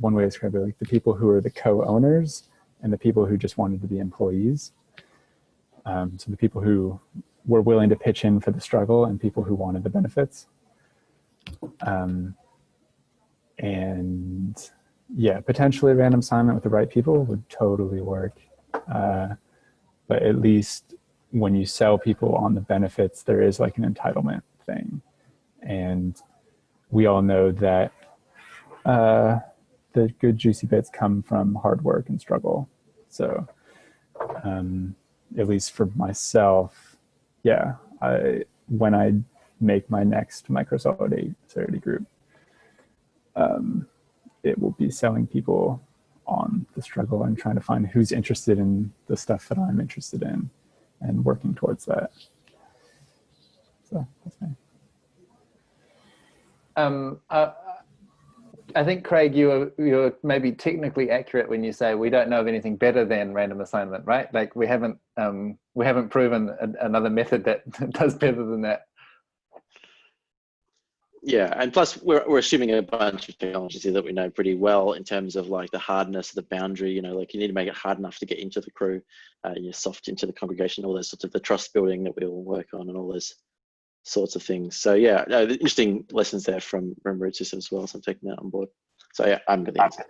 one way to describe it, like the people who are the co-owners and the people who just wanted to be employees. So the people who were willing to pitch in for the struggle and people who wanted the benefits. And yeah, potentially a random assignment with the right people would totally work. But at least when you sell people on the benefits, there is like an entitlement thing. And we all know that the good juicy bits come from hard work and struggle. So at least for myself, yeah, when I make my next microsolidarity group, it will be selling people on the struggle and trying to find who's interested in the stuff that I'm interested in and working towards that. So that's me. I think, Craig, you're maybe technically accurate when you say we don't know of anything better than random assignment, right? Like we haven't proven another method that does better than that. Yeah, and plus we're assuming a bunch of technologies here that we know pretty well in terms of like the hardness, the boundary, you know, like you need to make it hard enough to get into the crew, you're soft into the congregation, all those sorts of the trust building that we all work on and all those sorts of things. So yeah, no, the interesting lessons there from root systems as well. So I'm taking that on board. So yeah, I'm going to answer.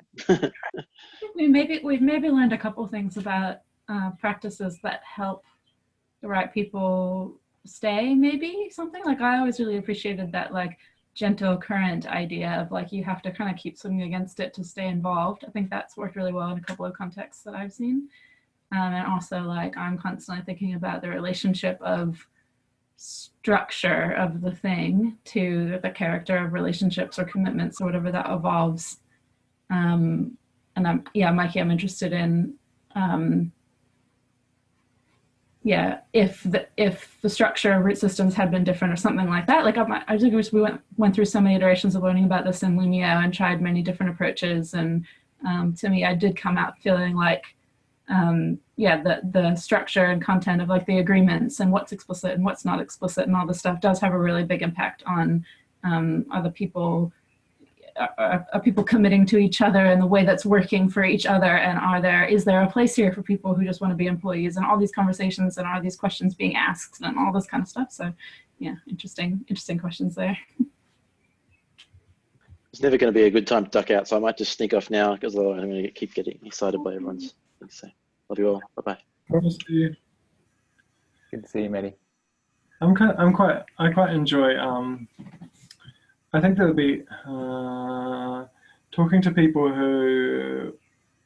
We've maybe learned a couple things about practices that help the right people stay, maybe something like I always really appreciated that like gentle current idea of like you have to kind of keep swimming against it to stay involved. I think that's worked really well in a couple of contexts that I've seen. And also like I'm constantly thinking about the relationship of structure of the thing to the character of relationships or commitments or whatever that evolves. And Mikey, I'm interested in if the structure of root systems had been different or something like that. Like I think we went through so many iterations of learning about this in Lumio and tried many different approaches. And to me, I did come out feeling like, the structure and content of like the agreements and what's explicit and what's not explicit and all this stuff does have a really big impact on are people committing to each other in the way that's working for each other, and is there a place here for people who just want to be employees, and all these conversations and are these questions being asked and all this kind of stuff. So yeah, interesting questions there. It's never going to be a good time to duck out, so I might just sneak off now because otherwise I'm going to keep getting excited by everyone's things. So love you all. Bye bye. Good to see you. Good to see you, Maddie. I quite enjoy. I think there'll be talking to people who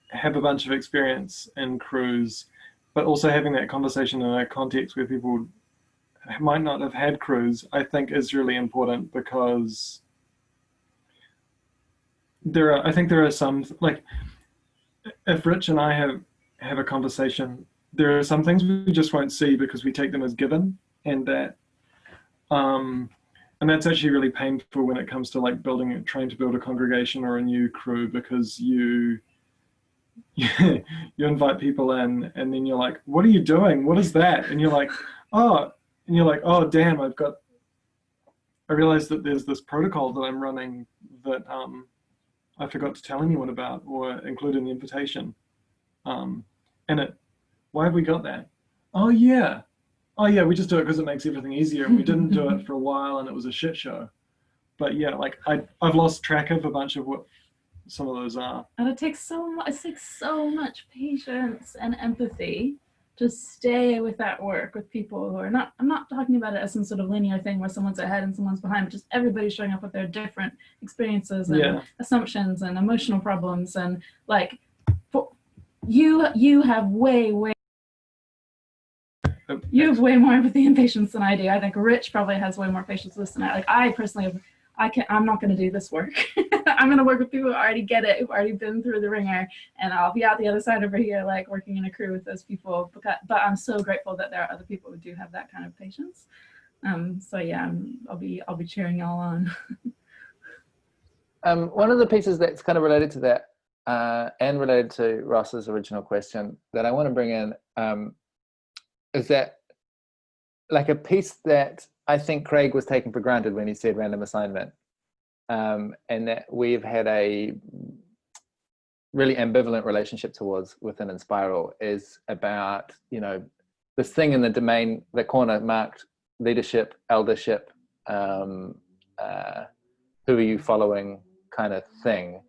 have a bunch of experience in crews, but also having that conversation in a context where people might not have had crews, I think is really important, because I think there are some, like if Rich and I have a conversation, there are some things we just won't see because we take them as given, and that's actually really painful when it comes to like trying to build a congregation or a new crew, because you invite people in and then you're like, what are you doing? What is that? And you're like, oh damn, I realized that there's this protocol that I'm running that I forgot to tell anyone about or include in the invitation. Why have we got that? Oh yeah, we just do it because it makes everything easier. We didn't do it for a while and it was a shit show. But yeah, like I've lost track of a bunch of what some of those are. And it takes so much patience and empathy to stay with that work with people who are not, I'm not talking about it as some sort of linear thing where someone's ahead and someone's behind, but just everybody's showing up with their different experiences and assumptions and emotional problems. And like, you have way You have way more empathy and patience than I do. I think Rich probably has way more patience with this than I. Like I personally have, I'm not going to do this work. I'm going to work with people who already get it, who've already been through the ringer, and I'll be out the other side over here, like working in a crew with those people. But I'm so grateful that there are other people who do have that kind of patience. So yeah, I'll be cheering y'all on. One of the pieces that's kind of related to that and related to Ross's original question that I want to bring in is that like a piece that I think Craig was taking for granted when he said random assignment, and that we've had a really ambivalent relationship towards within Enspiral is about, you know, this thing in the domain, the corner marked leadership, eldership, who are you following kind of thing.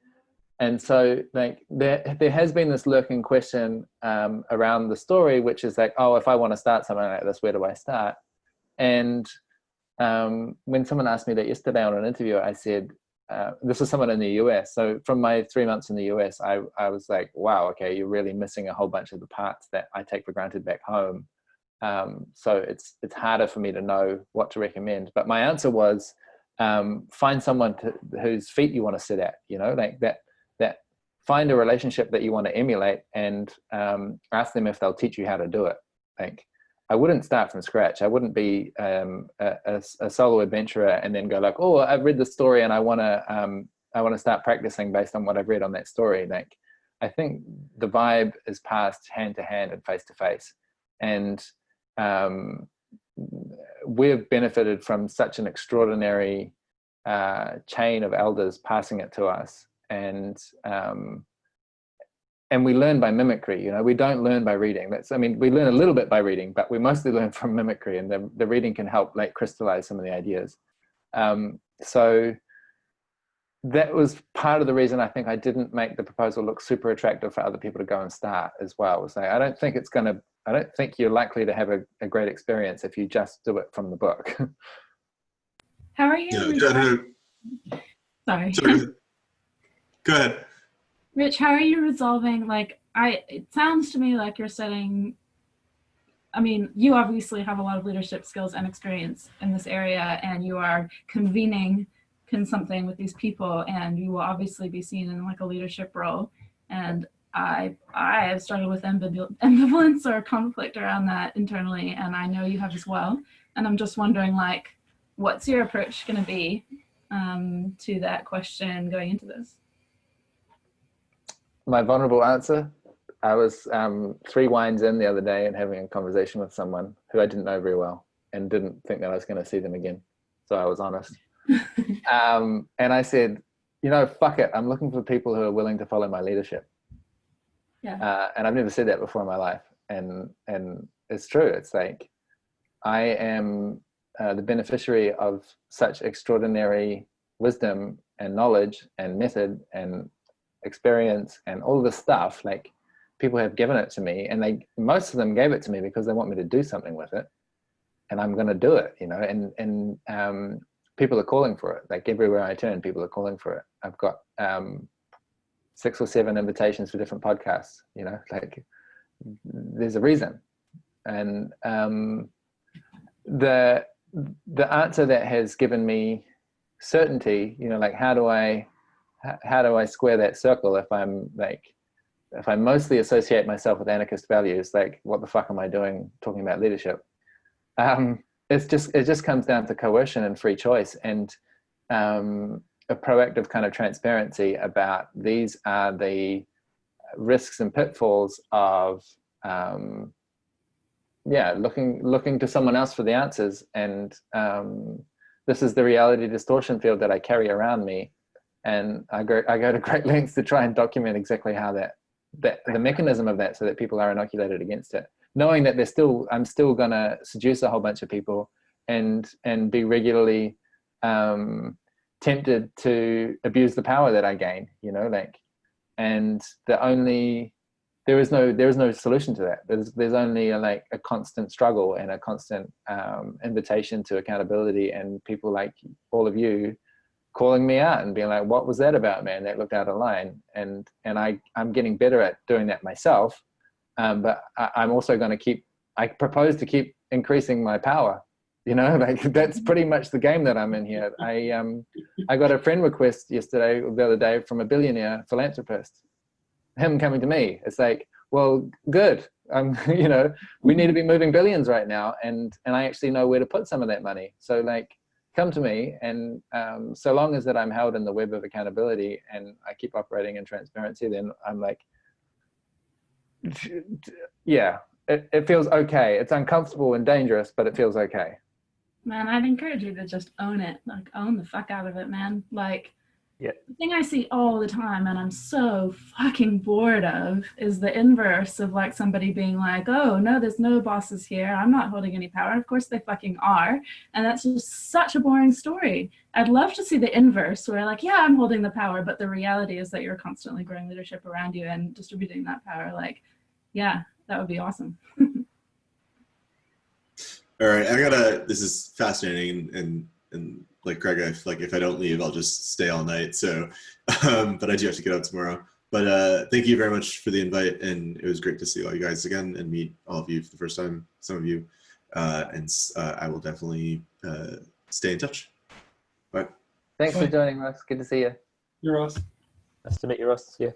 And so like there has been this lurking question around the story, which is like, oh, if I want to start something like this, where do I start? And when someone asked me that yesterday on an interview, I said, this was someone in the US. So from my 3 months in the US, I was like, wow, okay, you're really missing a whole bunch of the parts that I take for granted back home. So it's harder for me to know what to recommend. But my answer was, find someone whose feet you want to sit at, you know, like that find a relationship that you want to emulate and ask them if they'll teach you how to do it. Like, I wouldn't start from scratch. I wouldn't be a solo adventurer and then go like, oh, I've read the story and I want to start practicing based on what I've read on that story. Like, I think the vibe is passed hand to hand and face to face, and we've benefited from such an extraordinary chain of elders passing it to us, and we learn by mimicry. You know, we don't learn by reading. We learn a little bit by reading, but we mostly learn from mimicry, and the reading can help like crystallize some of the ideas. So that was part of the reason I think I didn't make the proposal look super attractive for other people to go and start as well. Was like, I don't think you're likely to have a great experience if you just do it from the book. How are you? Yeah, Sorry. Go ahead. Rich, how are you resolving, like, it sounds to me like you're setting, I mean, you obviously have a lot of leadership skills and experience in this area, and you are convening something with these people, and you will obviously be seen in like a leadership role. And I have struggled with ambivalence or conflict around that internally, and I know you have as well. And I'm just wondering, like, what's your approach going to be to that question going into this? My vulnerable answer, I was 3 wines in the other day and having a conversation with someone who I didn't know very well and didn't think that I was going to see them again. So I was honest. And I said, you know, fuck it. I'm looking for people who are willing to follow my leadership. Yeah. And I've never said that before in my life. And it's true. It's like, I am the beneficiary of such extraordinary wisdom and knowledge and method and experience and all this stuff. Like, people have given it to me, and most of them gave it to me because they want me to do something with it, and I'm going to do it, you know. And people are calling for it. Like, everywhere I turn, people are calling for it. I've got 6 or 7 invitations for different podcasts, you know. Like, there's a reason. And the answer that has given me certainty, you know, like, how do I square that circle if I mostly associate myself with anarchist values? Like, what the fuck am I doing talking about leadership? It just comes down to coercion and free choice, and a proactive kind of transparency about these are the risks and pitfalls of looking to someone else for the answers. And this is the reality distortion field that I carry around me. And I go to great lengths to try and document exactly how the mechanism of that, so that people are inoculated against it, knowing that I'm still going to seduce a whole bunch of people and be regularly tempted to abuse the power that I gain, you know, like, and there is no solution to that. There's only a constant struggle and a constant invitation to accountability, and people like all of you calling me out and being like, what was that about, man? That looked out of line. And I'm getting better at doing that myself. But I'm also going to I propose to keep increasing my power. You know, like that's pretty much the game that I'm in here. I got a friend request the other day from a billionaire philanthropist, him coming to me. It's like, well, good. You know, we need to be moving billions right now, and I actually know where to put some of that money. So like, come to me, and so long as that I'm held in the web of accountability and I keep operating in transparency, then I'm like, yeah, it feels okay. It's uncomfortable and dangerous, but it feels okay. Man, I'd encourage you to just own it. Like, own the fuck out of it, man. Like, Yeah. The thing I see all the time, and I'm so fucking bored of, is the inverse of like somebody being like, oh, no, there's no bosses here. I'm not holding any power. Of course they fucking are. And that's just such a boring story. I'd love to see the inverse where like, yeah, I'm holding the power, but the reality is that you're constantly growing leadership around you and distributing that power. Like, yeah, that would be awesome. All right, this is fascinating, and like Craig, if I don't leave, I'll just stay all night. So, but I do have to get up tomorrow. But thank you very much for the invite, and it was great to see all you guys again and meet all of you for the first time, some of you, and I will definitely stay in touch. Bye. Thanks for joining us. Good to see you. You're Ross. Nice to meet you, Ross. Yeah.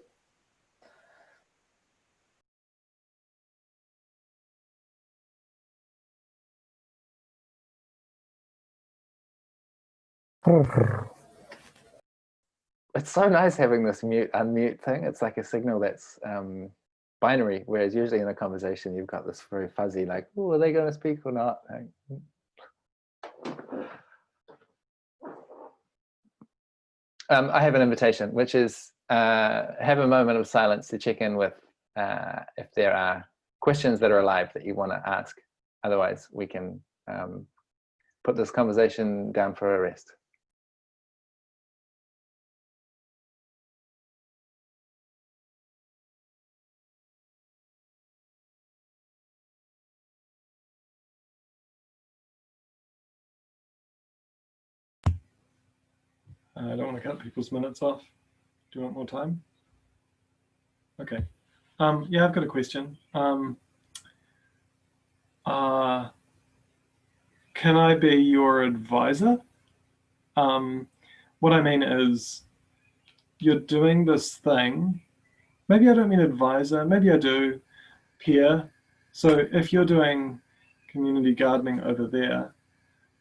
It's so nice having this mute unmute thing. It's like a signal that's binary, whereas usually in a conversation you've got this very fuzzy, like, oh, are they going to speak or not? I have an invitation, which is have a moment of silence to check in with if there are questions that are alive that you want to ask. Otherwise, we can put this conversation down for a rest. I don't want to cut people's minutes off. Do you want more time? Okay. Yeah, I've got a question. Can I be your advisor? What I mean is, you're doing this thing. Maybe I don't mean advisor, maybe I do, peer. So if you're doing community gardening over there,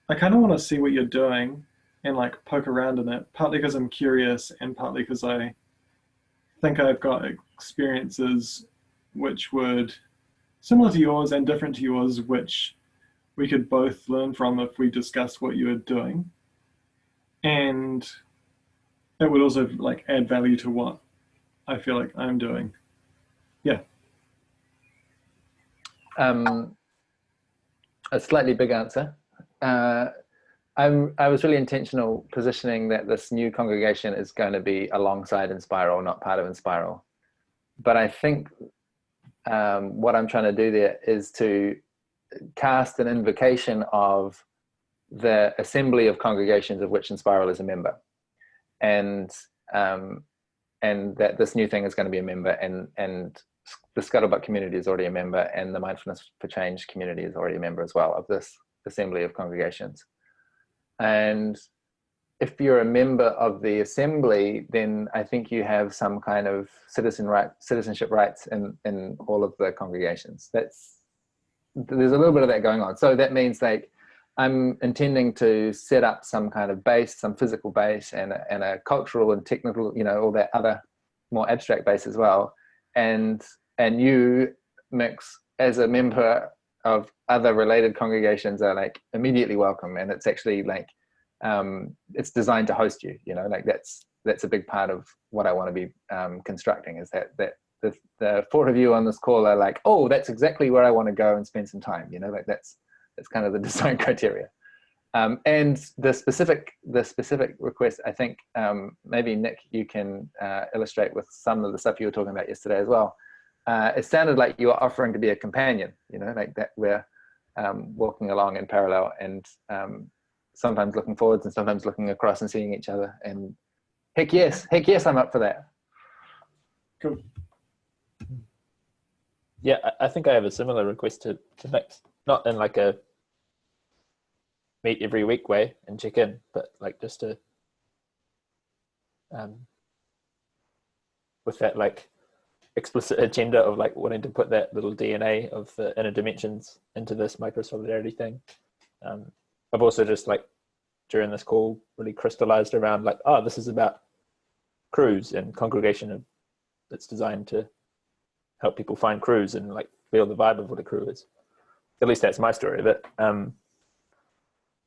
I kind of want to see what you're doing and like poke around in it, partly because I'm curious and partly because I think I've got experiences which would, similar to yours and different to yours, which we could both learn from if we discuss what you are doing. And it would also like add value to what I feel like I'm doing. Yeah. A slightly big answer. I was really intentional positioning that this new congregation is going to be alongside Enspiral, not part of Enspiral. But I think what I'm trying to do there is to cast an invocation of the assembly of congregations of which Enspiral is a member, and that this new thing is going to be a member, and the Scuttlebutt community is already a member, and the Mindfulness for Change community is already a member as well of this assembly of congregations. And if you're a member of the assembly, then I think you have some kind of citizenship rights in all of the congregations. There's a little bit of that going on. So that means like I'm intending to set up some kind of base, some physical base, and a cultural and technical, you know, all that other more abstract base as well. And you, Mix, as a member of other related congregations, are like immediately welcome, and it's actually like it's designed to host you, you know, like that's a big part of what I want to be constructing, is that the four of you on this call are like, oh, that's exactly where I want to go and spend some time, you know, like that's kind of the design criteria. And the specific request, I think maybe Nick, you can illustrate with some of the stuff you were talking about yesterday as well. It sounded like you were offering to be a companion, you know, like that we're walking along in parallel, and sometimes looking forwards and sometimes looking across and seeing each other. And heck yes, I'm up for that. Cool. Yeah, I think I have a similar request to Nick's. not in like a meet every week way and check in, but like just to with that like explicit agenda of like wanting to put that little DNA of the inner dimensions into this micro solidarity thing. I've also just like during this call really crystallized around like, oh, this is about crews and congregation that's designed to help people find crews and like feel the vibe of what a crew is. At least that's my story of it.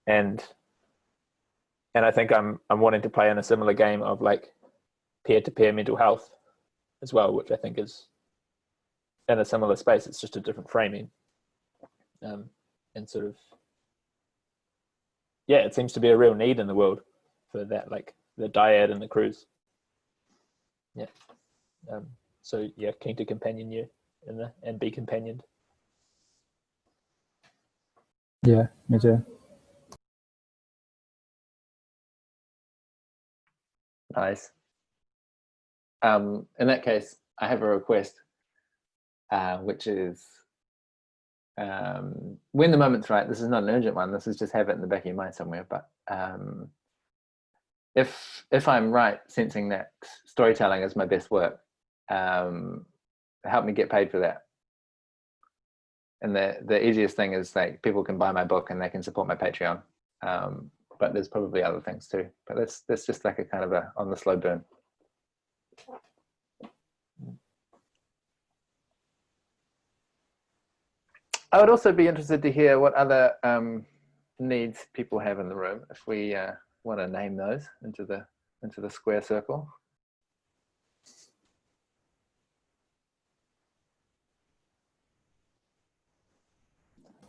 And I think I'm wanting to play in a similar game of like peer-to-peer mental health as well, which I think is in a similar space. It's just a different framing, and sort of, yeah, it seems to be a real need in the world for that, like the dyad and the crews. Yeah. So yeah, keen to companion you and be companioned. Yeah, me too. Nice. In that case, I have a request, which is when the moment's right. This is not an urgent one. This is just have it in the back of your mind somewhere. But if I'm right, sensing that storytelling is my best work, help me get paid for that. And the easiest thing is like people can buy my book and they can support my Patreon. But there's probably other things too. But that's just like a kind of a on the slow burn. I would also be interested to hear what other needs people have in the room, if we want to name those into the square circle.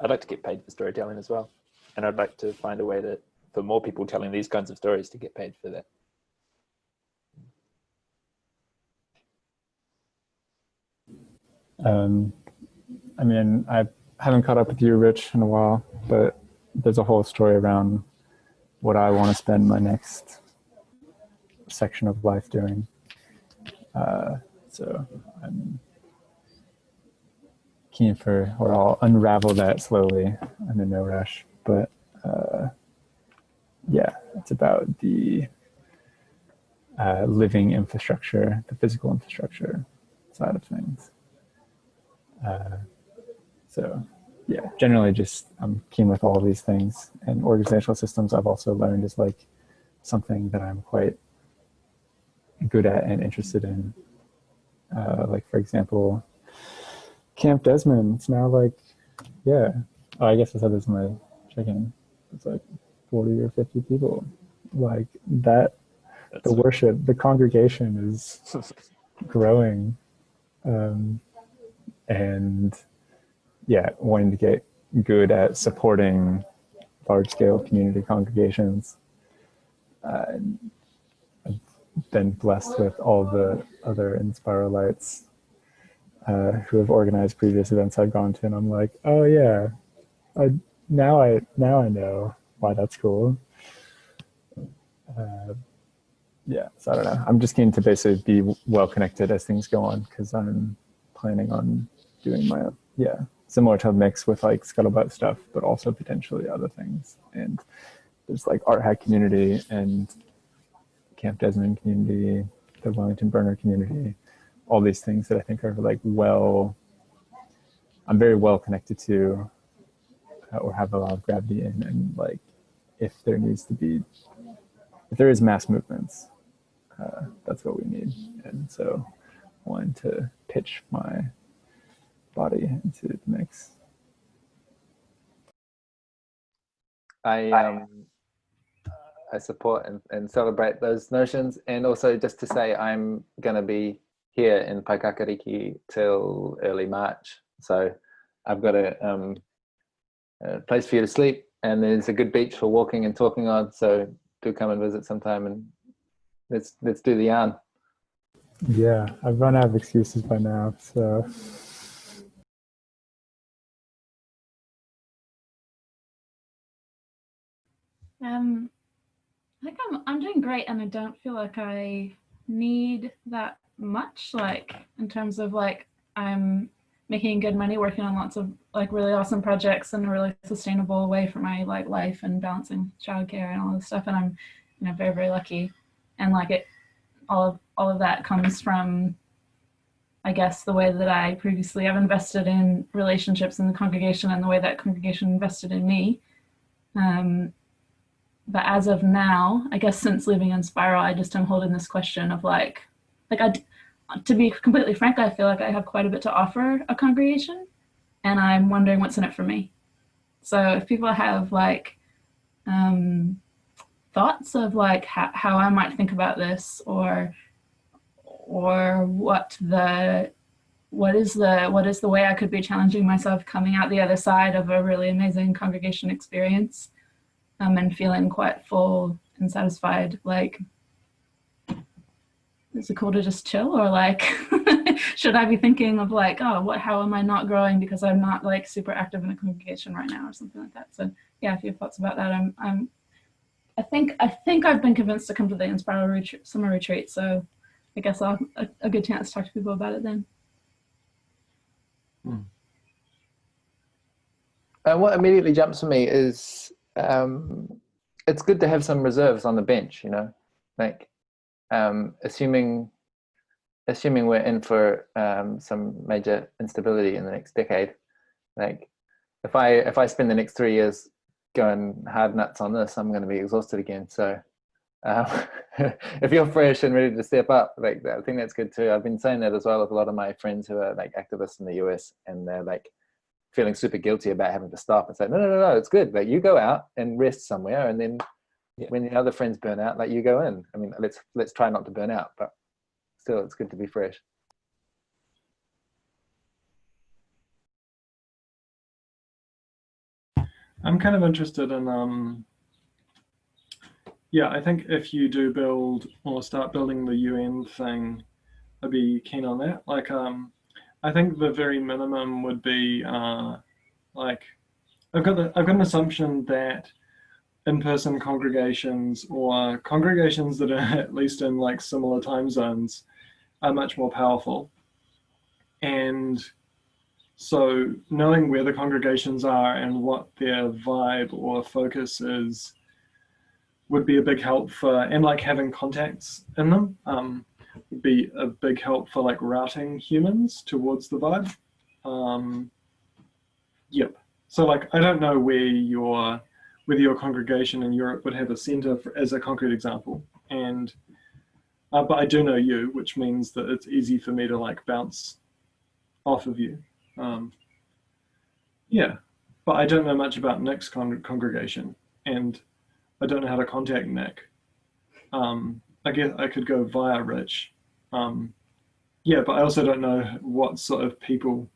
I'd like to get paid for storytelling as well, and I'd like to find a way for more people telling these kinds of stories to get paid for that. I mean, I haven't caught up with you, Rich, in a while, but there's a whole story around what I want to spend my next section of life doing. So I'm keen for, or I'll unravel that slowly. I'm in no rush, but yeah, it's about the living infrastructure, the physical infrastructure side of things. So yeah, generally just I'm keen with all of these things, and organizational systems I've also learned is like something that I'm quite good at and interested in. Like for example, Camp Desmond, it's now like, yeah, oh, I guess I said this in my check-in. It's like 40 or 50 people. Like that, the worship, the congregation is growing. And yeah, wanting to get good at supporting large-scale community congregations. I've been blessed with all the other Inspiralites who have organized previous events I've gone to, and I'm like, oh yeah, now I know why that's cool. Yeah, so I don't know. I'm just keen to basically be well connected as things go on, because I'm planning on doing my own, similar to a mix with like Scuttlebutt stuff, but also potentially other things. And there's like Art Hack community and Camp Desmond community, the Wellington Burner community, all these things that I think are like I'm very well connected to, or have a lot of gravity in. And like, if there is mass movements, that's what we need. And so I wanted to pitch my body into the mix. I support and celebrate those notions, and also just to say I'm going to be here in Paikakariki till early March, so I've got a place for you to sleep, and there's a good beach for walking and talking on, so do come and visit sometime, and let's do the yarn. Yeah, I've run out of excuses by now, so I think I'm doing great, and I don't feel like I need that much, like in terms of like I'm making good money, working on lots of like really awesome projects in a really sustainable way for my like life and balancing childcare and all this stuff. And I'm, you know, very, very lucky. And like it, all of that comes from, I guess, the way that I previously have invested in relationships in the congregation and the way that congregation invested in me. But as of now, I guess since leaving Enspiral, I just am holding this question of to be completely frank, I feel like I have quite a bit to offer a congregation, and I'm wondering what's in it for me. So if people have like thoughts of like how I might think about this, or what is the way I could be challenging myself coming out the other side of a really amazing congregation experience, and feeling quite full and satisfied, like, is it cool to just chill, or like should I be thinking of like, oh, how am I not growing because I'm not like super active in a congregation right now, or something like that. So yeah, if you have thoughts about that, I think I've been convinced to come to the Enspiral summer retreat, so I guess I'll have a good chance to talk to people about it then. What immediately jumps to me is it's good to have some reserves on the bench, you know, like assuming we're in for some major instability in the next decade. Like if I spend the next 3 years going hard nuts on this, I'm going to be exhausted again. So if you're fresh and ready to step up, like I think that's good too. I've been saying that as well with a lot of my friends who are like activists in the US, and they're like feeling super guilty about having to stop and say, no, it's good. Like you go out and rest somewhere, and then when the other friends burn out, like you go in. I mean, let's try not to burn out, but still, it's good to be fresh. I'm kind of interested in, I think if you do build or start building the UN thing, I'd be keen on that. Like, I think the very minimum would be like, I've got an assumption that in-person congregations, or congregations that are at least in like similar time zones, are much more powerful. And so knowing where the congregations are and what their vibe or focus is would be a big help for, and like having contacts in them would be a big help for like routing humans towards the vibe. Yep. So like, I don't know whether your congregation in Europe would have a center as a concrete example. And, but I do know you, which means that it's easy for me to like bounce off of you. Yeah, but I don't know much about Nick's congregation, and I don't know how to contact Nick. I guess I could go via Rich. Yeah, but I also don't know what sort of people.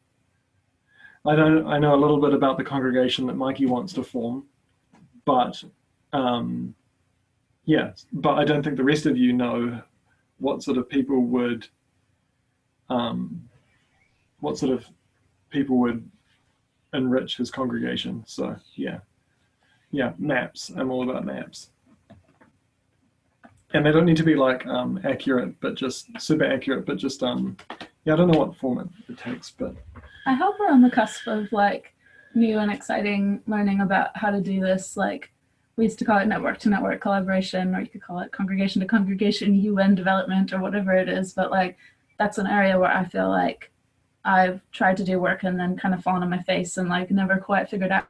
I know a little bit about the congregation that Mikey wants to form, but yeah, but I don't think the rest of you know what sort of people would enrich his congregation. So yeah, maps. I'm all about maps, and they don't need to be like accurate, but just super accurate. But just I don't know what format it takes, but I hope we're on the cusp of like new and exciting learning about how to do this. Like we used to call it network to network collaboration, or you could call it congregation to congregation UN development, or whatever it is. But like that's an area where I feel like I've tried to do work and then kind of fallen on my face and like never quite figured out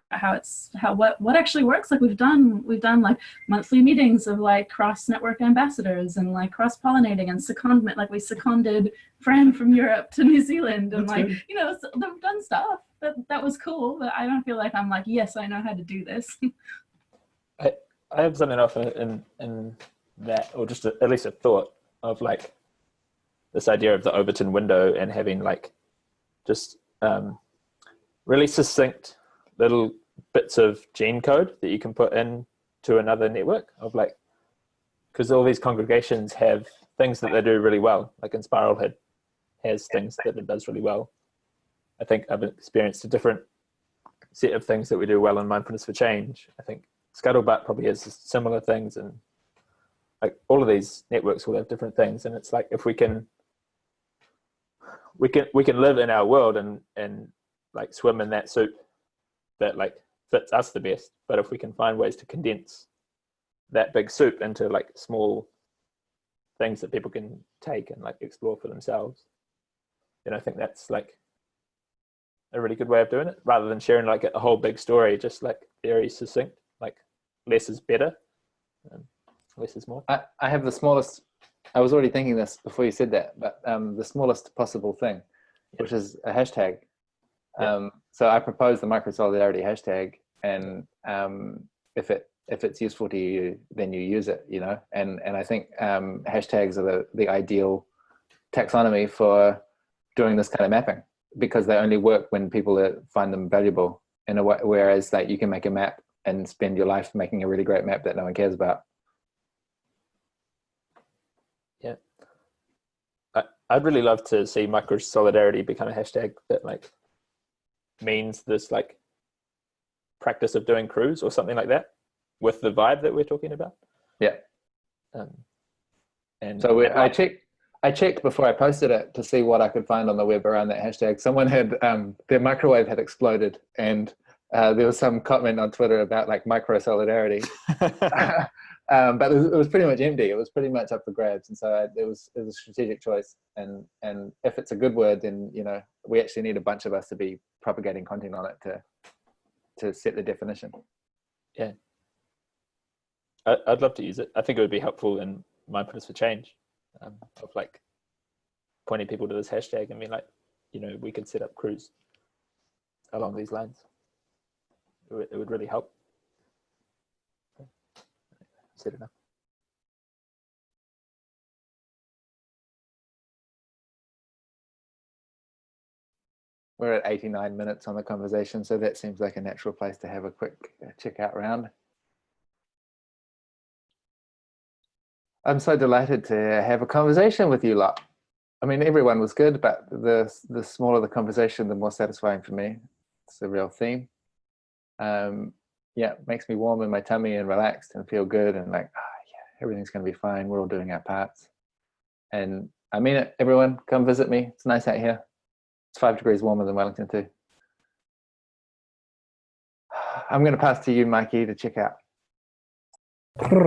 what actually works. Like we've done like monthly meetings of like cross network ambassadors and like cross pollinating and secondment. Like we seconded Fran from Europe to New Zealand, and like you know, so they've done stuff that was cool. But I don't feel like I'm like, yes, I know how to do this. I have something off in that, or just at least a thought of like this idea of the Overton window and having like just really succinct little bits of gene code that you can put in to another network of like, because all these congregations have things that they do really well. Like Enspiral has things that it does really well. I think I've experienced a different set of things that we do well in Mindfulness for Change. I think Scuttlebutt probably has similar things, and like all of these networks will have different things. And it's like, if we can we can live in our world and like swim in that soup that like fits us the best. But if we can find ways to condense that big soup into like small things that people can take and like explore for themselves, then I think that's like a really good way of doing it, rather than sharing like a whole big story, just like very succinct. Like less is better, less is more. I have the smallest, I was already thinking this before you said that, but the smallest possible thing, which is a hashtag. So I propose the micro-solidarity hashtag, and if it's useful to you, then you use it, you know. And I think hashtags are the ideal taxonomy for doing this kind of mapping, because they only work when people find them valuable in a way, whereas like you can make a map and spend your life making a really great map that no one cares about. Yeah, I'd really love to see micro solidarity become a hashtag that like means this like practice of doing crews or something like that, with the vibe that we're talking about. Yeah. And so I checked before I posted it to see what I could find on the web around that hashtag. Someone had their microwave had exploded, and there was some comment on Twitter about like micro solidarity. But it was pretty much empty. It was pretty much up for grabs, and so it was a strategic choice. And if it's a good word, then you know we actually need a bunch of us to be propagating content on it to set the definition. Yeah, I'd love to use it. I think it would be helpful in mindfulness for change, of like pointing people to this hashtag and being like, you know, we could set up crews along these lines. It would really help. Said enough. We're at 89 minutes on the conversation, so that seems like a natural place to have a quick checkout round. I'm so delighted to have a conversation with you lot. I mean, everyone was good, but the smaller the conversation, the more satisfying for me. It's a real theme. Yeah, it makes me warm in my tummy and relaxed and feel good and like, yeah, everything's going to be fine. We're all doing our parts. And I mean it, everyone, come visit me. It's nice out here. It's 5 degrees warmer than Wellington too. I'm going to pass to you, Mikey, to check out.